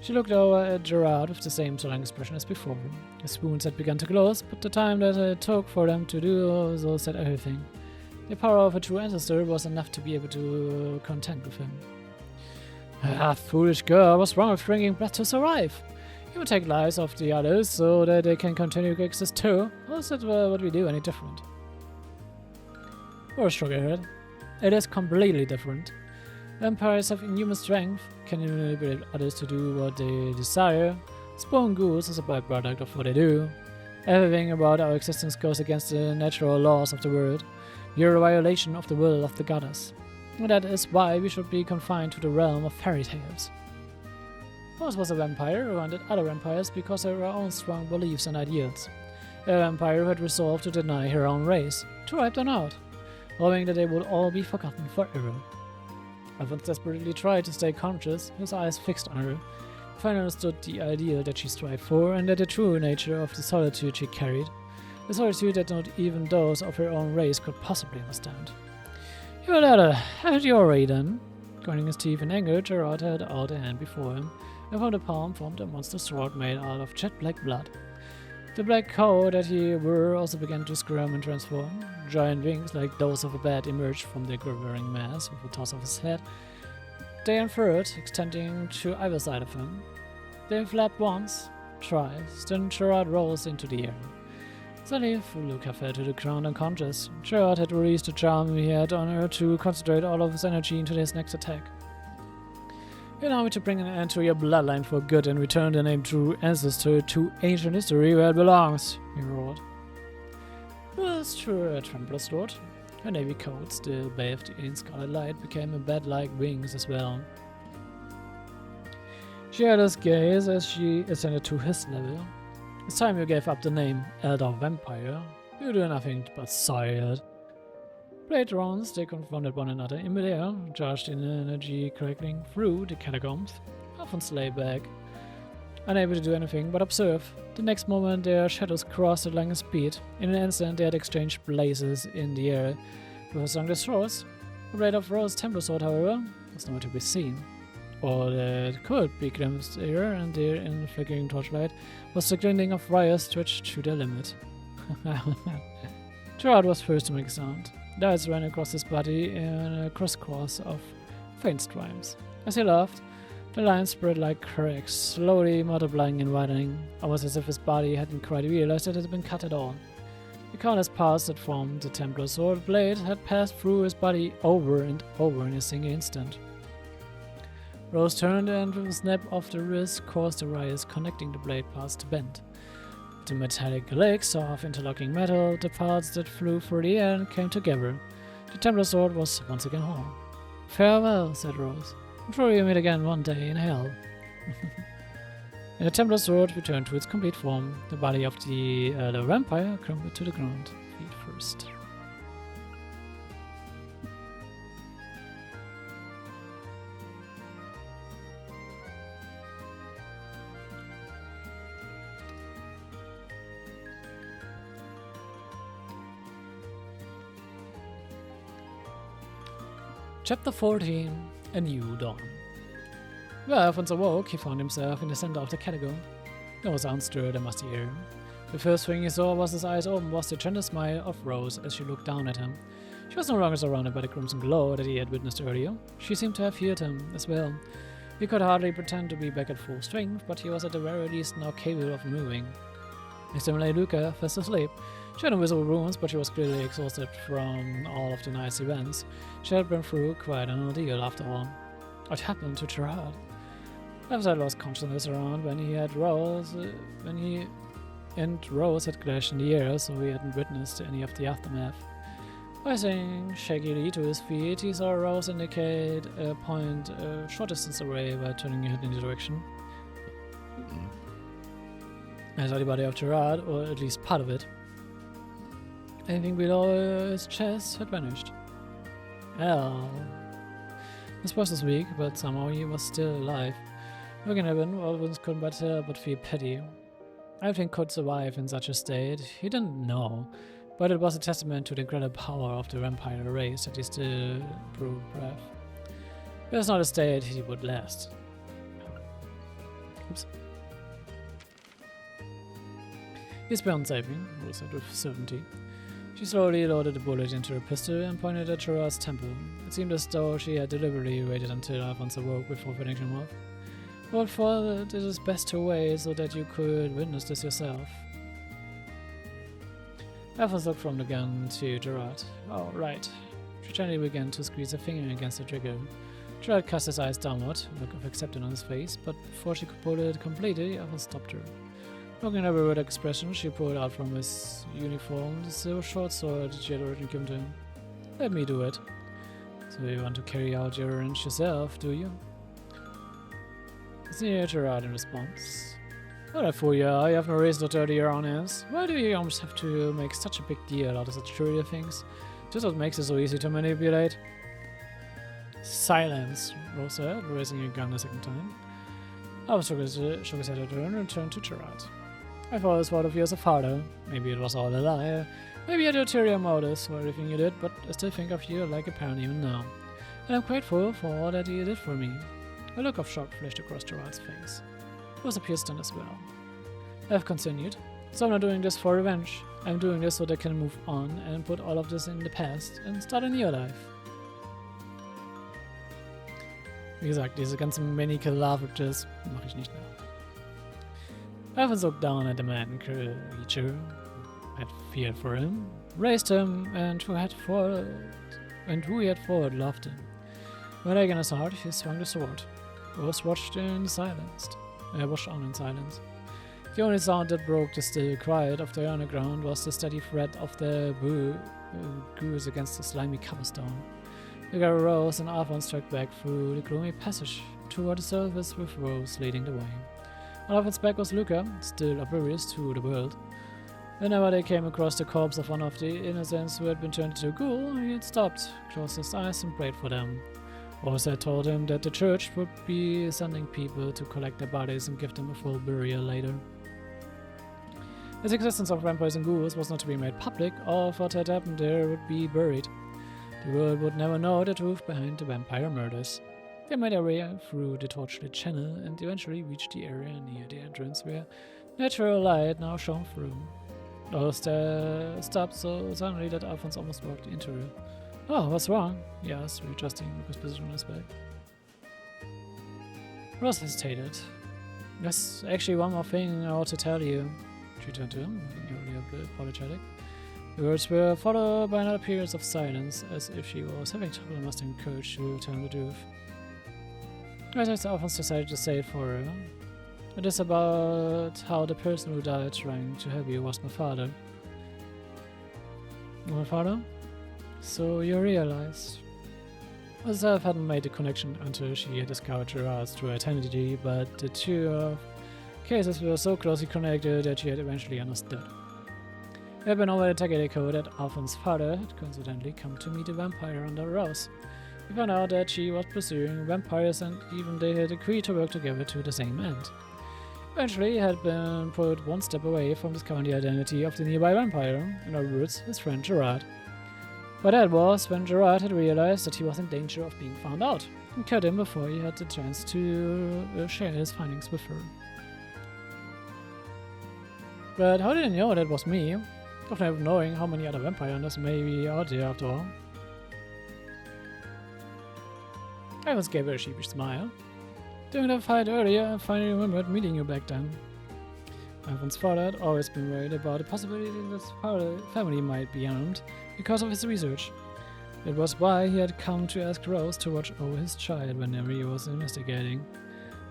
She looked over at Gerard with the same solemn expression as before. His wounds had begun to close, but the time that it took for them to do so said everything. The power of a true ancestor was enough to be able to contend with him. Ah, foolish girl, what's wrong with drinking blood to survive? You will take lives of the others so that they can continue to exist too. How is that what we do any different? Rose shook her head. It is completely different. Vampires have inhuman strength, can manipulate others to do what they desire. Spawn ghouls is a byproduct of what they do. Everything about our existence goes against the natural laws of the world. You're a violation of the will of the goddess. And that is why we should be confined to the realm of fairy tales. Rose was a vampire who hunted other vampires because of her own strong beliefs and ideals. A vampire who had resolved to deny her own race, to wipe them out, hoping that they would all be forgotten forever. Alphonse desperately tried to stay conscious, his eyes fixed on her. He finally understood the ideal that she strived for, and that the true nature of the solitude she carried. A solitude that not even those of her own race could possibly understand. You latter, have it your way then. Grinding his teeth in anger, Gerard held out a hand before him, and from the palm formed a monster sword made out of jet black blood. The black cow that he wore also began to squirm and transform. Giant wings like those of a bat emerged from the quivering mass with a toss of his head. They unfurled, extending to either side of him. They flapped once, twice, then Gerard rose into the air. Suddenly, Luca fell to the ground unconscious. Gerard had released the charm he had on her to concentrate all of his energy into his next attack. Allow me to bring an end to your bloodline for good and return the name True Ancestor to ancient history where it belongs, he roared. Was true a trembler's sword. Her navy coat, still bathed in scarlet light, became a bat-like wings as well. She had his gaze as she ascended to his level. It's time you gave up the name Elder Vampire. You do nothing but sigh it. Blade rounds, they confronted one another in midair, charged in energy crackling through the catacombs. Alphonse lay back, unable to do anything but observe. The next moment their shadows crossed at lightning speed. In an instant they had exchanged blazes in the air with stronger swords. The blade of Rose's Templar sword, however, was nowhere to be seen. All that could be glimpsed here and there in the flickering torchlight was the glinting of wires stretched to their limit. Gerard was first to make a sound. Lights ran across his body in a crisscross of faint stripes. As he laughed, the lines spread like cracks, slowly multiplying and widening, almost as if his body hadn't quite realized that it had been cut at all. The countless parts that formed the Templar sword blade had passed through his body over and over in a single instant. Rose turned and with a snap of the wrist caused the wires connecting the blade parts to bend. The metallic legs of interlocking metal, the parts that flew through the air and came together. The Templar sword was once again whole. "Farewell," said Rose. "I'm sure we'll meet again one day in hell." And the Templar sword returned to its complete form. The body of the vampire crumbled to the ground, feet first. Chapter 14, A New Dawn. When Alphonse awoke, he found himself in the center of the catacomb. There was unstirred and musty air. The first thing he saw was his eyes open was the gentle smile of Rose as she looked down at him. She was no longer surrounded by the crimson glow that he had witnessed earlier. She seemed to have healed him as well. He could hardly pretend to be back at full strength, but he was at the very least now capable of moving. Next to him lay Luca, fast asleep. She had no visible wounds, but she was clearly exhausted from all of the night's events. She had been through quite an ordeal after all. What happened to Gerard? Alphonse had lost consciousness around when he and Rose had clashed in the air, so he hadn't witnessed any of the aftermath. Rising shakily to his feet, he saw Rose indicate a point a short distance away by turning her head in the direction. I saw the body of Gerard, or at least part of it. Anything below his chest had vanished. Hell. His voice was weak, but somehow he was still alive. Looking at him, Alphonse couldn't but feel pity. Everything could survive in such a state. He didn't know, but it was a testament to the incredible power of the vampire race that he still drew breath. It was not a state he would last. Oops. He's beyond saving, Rose said with certainty. She slowly loaded the bullet into her pistol and pointed at Gerard's temple. It seemed as though she had deliberately waited until Alphonse awoke before finishing him off. But thought it is best to wait so that you could witness this yourself. Alphonse looked from the gun to Gerard. Oh, right. She gently began to squeeze her finger against the trigger. Gerard cast his eyes downward, a look of acceptance on his face, but before she could pull it completely, Alphonse stopped her. Looking at her with expression, she pulled out from his uniform the silver short sword she had already given to him. Let me do it. So you want to carry out your errand yourself, do you? Sneered Gerard in response. What a fool you are, you have no reason to dirty your own hands. Why do you almost have to make such a big deal out of such trivial things? Just what makes it so easy to manipulate. Silence, Rose said, raising her gun a second time. Alphonse shook his head at her and turned to Gerard. I've always thought of you as a father. Maybe it was all a lie. Maybe you had ulterior motives for everything you did, but I still think of you like a parent even now. And I'm grateful for all that you did for me. A look of shock flashed across Gerard's face. It was a pure stun as well. I've continued. So I'm not doing this for revenge. I'm doing this so that I can move on and put all of this in the past and start a new life. Wie gesagt, diese ganzen Many-Kill-Love-Riches mache ich nicht nach. Alphonse looked down at the man creature, had feared for him, raised him, and who he had forward loved him. With egg in his heart, he swung the sword. Rose watched on in silence. The only sound that broke the still quiet of the underground was the steady threat of the goose against the slimy cobblestone. The girl rose and Alphonse struck back through the gloomy passage toward the surface with Rose leading the way. On Alphonse's back was Luca, still oblivious to the world. Whenever they came across the corpse of one of the innocents who had been turned into a ghoul, he had stopped, closed his eyes and prayed for them. Rose had told him that the church would be sending people to collect their bodies and give them a full burial later. The existence of vampires and ghouls was not to be made public, all of what had happened there would be buried. The world would never know the truth behind the vampire murders. They made their way through the torchlit channel and eventually reached the area near the entrance where natural light now shone through. Rose stopped so suddenly that Alphonse almost walked into her. Oh, what's wrong? He asked, readjusting Luca's position on his back. Rose hesitated. There's actually one more thing I ought to tell you. She turned to him, looking really apologetic. The words were followed by another period of silence, as if she was having trouble mustering courage to tell the truth. Alphonse decided to say it for her. It is about how the person who died trying to help you was my father. My father? So you realized. Myself hadn't made the connection until she had discovered Gerard's true identity, but the two cases were so closely connected that she had eventually understood. It had been over a decade ago that Alphonse's father had coincidentally come to meet a vampire under a rose. He found out that she was pursuing vampires and even they had agreed to work together to the same end. Eventually, he had been put one step away from discovering the identity of the nearby vampire, in other words, his friend Gerard. But that was when Gerard had realized that he was in danger of being found out, and cut him before he had the chance to share his findings with her. But how did he know that was me? Often not knowing how many other vampire hunters may be out there after all. Alphonse gave her a sheepish smile. During the fight earlier, I finally remembered meeting you back then. Alphonse's father had always been worried about the possibility that his family might be harmed because of his research. It was why he had come to ask Rose to watch over his child whenever he was investigating.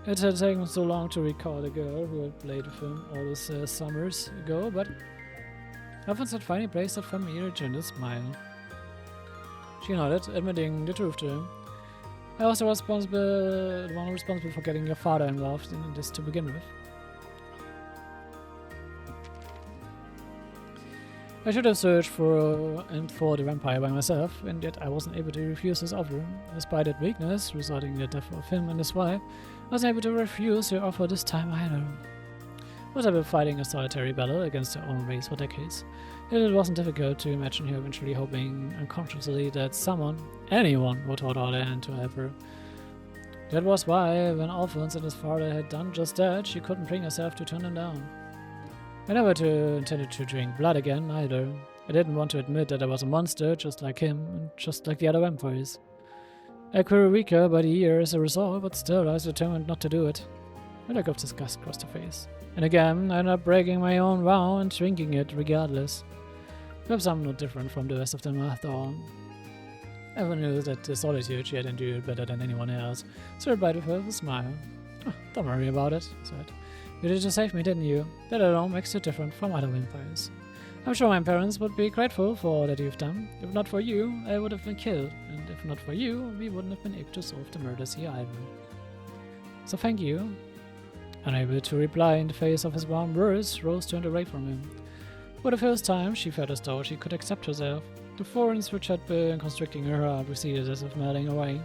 It had taken so long to recall the girl who had played with him all those summers ago, but Alphonse had finally placed that familiar gentle smile. She nodded, admitting the truth to him. I was the one responsible for getting your father involved in this to begin with. I should have searched for the vampire by myself, and yet I wasn't able to refuse his offer. Despite that weakness, resulting in the death of him and his wife, I wasn't able to refuse your offer this time either. Was I been fighting a solitary battle against her own race for decades? It wasn't difficult to imagine her eventually hoping unconsciously that someone, anyone, would hold out a hand to help her. That was why, when Alphonse and his father had done just that, she couldn't bring herself to turn them down. I never intended to drink blood again, either. I didn't want to admit that I was a monster, just like him, and just like the other vampires. I grew weaker by the year as a result, but still I was determined not to do it. A look of disgust crossed her face. And again, I ended up breaking my own vow and drinking it regardless. Perhaps I'm not different from the rest of them after all. Evan knew that the solitude she had endured better than anyone else, so I replied with her with a smile. Oh, don't worry about it, I said. You did it to save me, didn't you? That alone makes you different from other vampires. I'm sure my parents would be grateful for all that you've done. If not for you, I would have been killed, and if not for you, we wouldn't have been able to solve the murders here either. So thank you. Unable to reply in the face of his warm words, Rose turned away from him. For the first time, she felt as though she could accept herself. The thorns which had been constricting her heart receded as if melting away.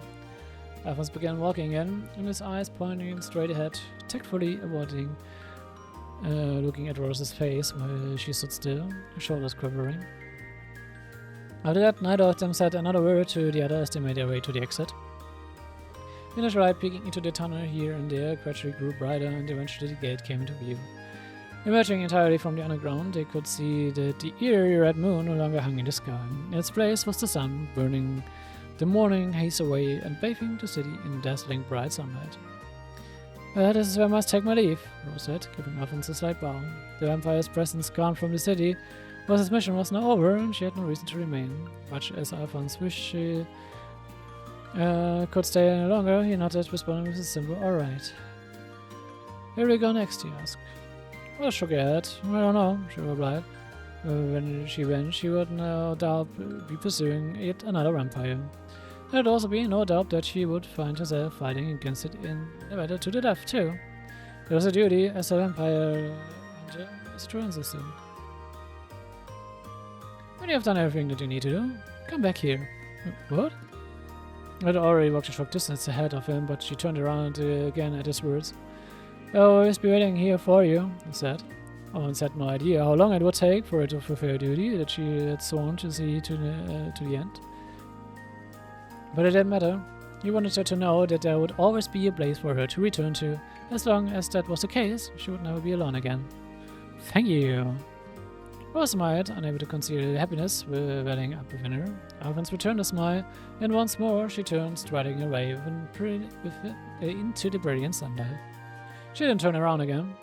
Alphonse began walking in, and his eyes pointing straight ahead, tactfully avoiding looking at Rose's face while she stood still, her shoulders quivering. After that, neither of them said another word to the other as they made their way to the exit. The initial light peeking into the tunnel here and there gradually grew brighter, and eventually the gate came into view. Emerging entirely from the underground, they could see that the eerie red moon no longer hung in the sky. In its place was the sun, burning the morning haze away and bathing the city in dazzling bright sunlight. This is where I must take my leave, Rose said, giving Alphonse a slight bow. The vampire's presence gone from the city, but his mission was now over, and she had no reason to remain. Much as Alphonse wished she could stay any longer, he nodded, responding with a simple "alright." Where do we go next, he asked. Well, shook her head. I don't know, she replied. When she went, she would no doubt be pursuing yet another vampire. There would also be no doubt that she would find herself fighting against it in a battle to the death, too. It was a duty as a vampire and as a true system. When you have done everything that you need to do, come back here. What? I had already walked a short distance ahead of him, but she turned around again at his words. I'll always be waiting here for you, he said. Alphonse had no idea how long it would take for her to fulfill a duty that she had sworn to see to the end. But it didn't matter. He wanted her to know that there would always be a place for her to return to. As long as that was the case, she would never be alone again. Thank you. Rose smiled, unable to conceal the happiness welling up within her. Alphonse returned a smile, and once more she turned, striding away into the brilliant sunlight. She didn't turn around again.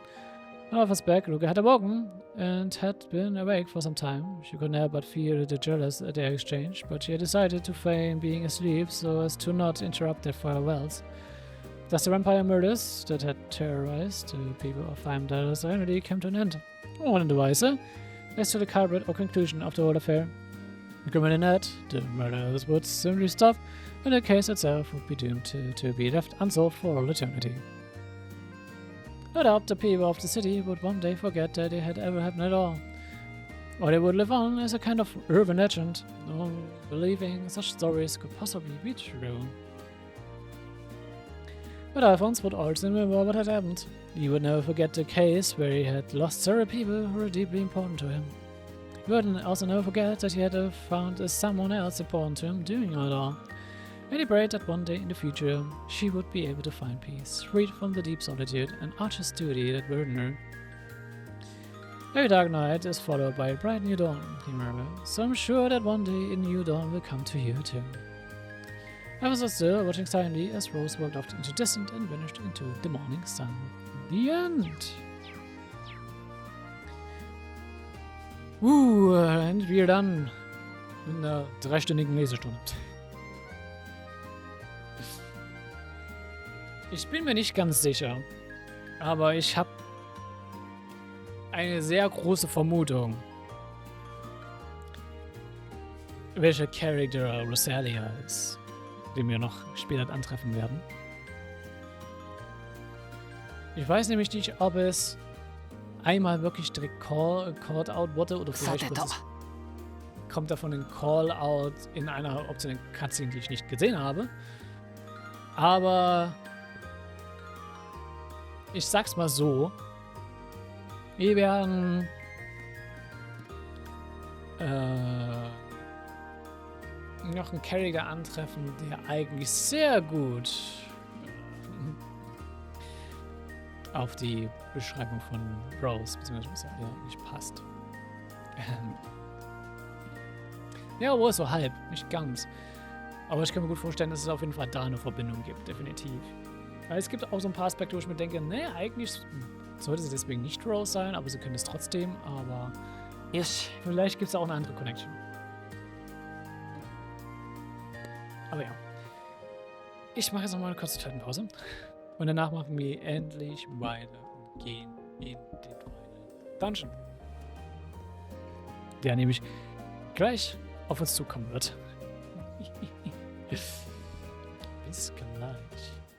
On Alpha's back, Luca had awoken and had been awake for some time. She couldn't help but feel the jealous at their exchange, but she had decided to feign being asleep so as to not interrupt their farewells. Thus the vampire murders that had terrorized the people of Heimdall's identity came to an end. Unwindende Weise, as to the culprit or conclusion of the whole affair. The criminal net, the murders would simply stop, and the case itself would be doomed to be left unsolved for all eternity. No doubt the people of the city would one day forget that it had ever happened at all. Or they would live on as a kind of urban legend, no one believing such stories could possibly be true. But Alphonse would also remember what had happened. He would never forget the case where he had lost several people who were deeply important to him. He would also never forget that he had found someone else important to him doing it all. And he prayed that one day in the future she would be able to find peace, freed from the deep solitude and arduous duty that burdened her. Every dark night is followed by a bright new dawn, he murmured, so I'm sure that one day a new dawn will come to you too. I was still watching silently as Rose walked off into distant and vanished into the morning sun. The end. And wir dann mit einer 3-stündigen Lesestunde. Ich bin mir nicht ganz sicher, aber ich habe eine sehr große Vermutung, welcher Charakter Rosalia ist, den wir noch später antreffen werden. Ich weiß nämlich nicht, ob es einmal wirklich direkt Call-out wurde oder vielleicht kommt davon ein Call-out in einer optionalen Cutscene, die ich nicht gesehen habe. Aber ich sag's mal so, wir werden noch einen Charakter antreffen, der eigentlich sehr gut auf die Beschreibung von Rose bzw. nicht passt. Ja, wo ist so halb, nicht ganz. Aber ich kann mir gut vorstellen, dass es auf jeden Fall da eine Verbindung gibt, definitiv. Weil es gibt auch so ein paar Aspekte, wo ich mir denke, nee, eigentlich sollte sie deswegen nicht Rose sein, aber sie können es trotzdem, aber vielleicht gibt es auch eine andere Connection. Aber ja. Ich mache jetzt nochmal eine kurze Pause. Und danach machen wir endlich weiter und gehen in den Dungeon. Der nämlich gleich auf uns zukommen wird.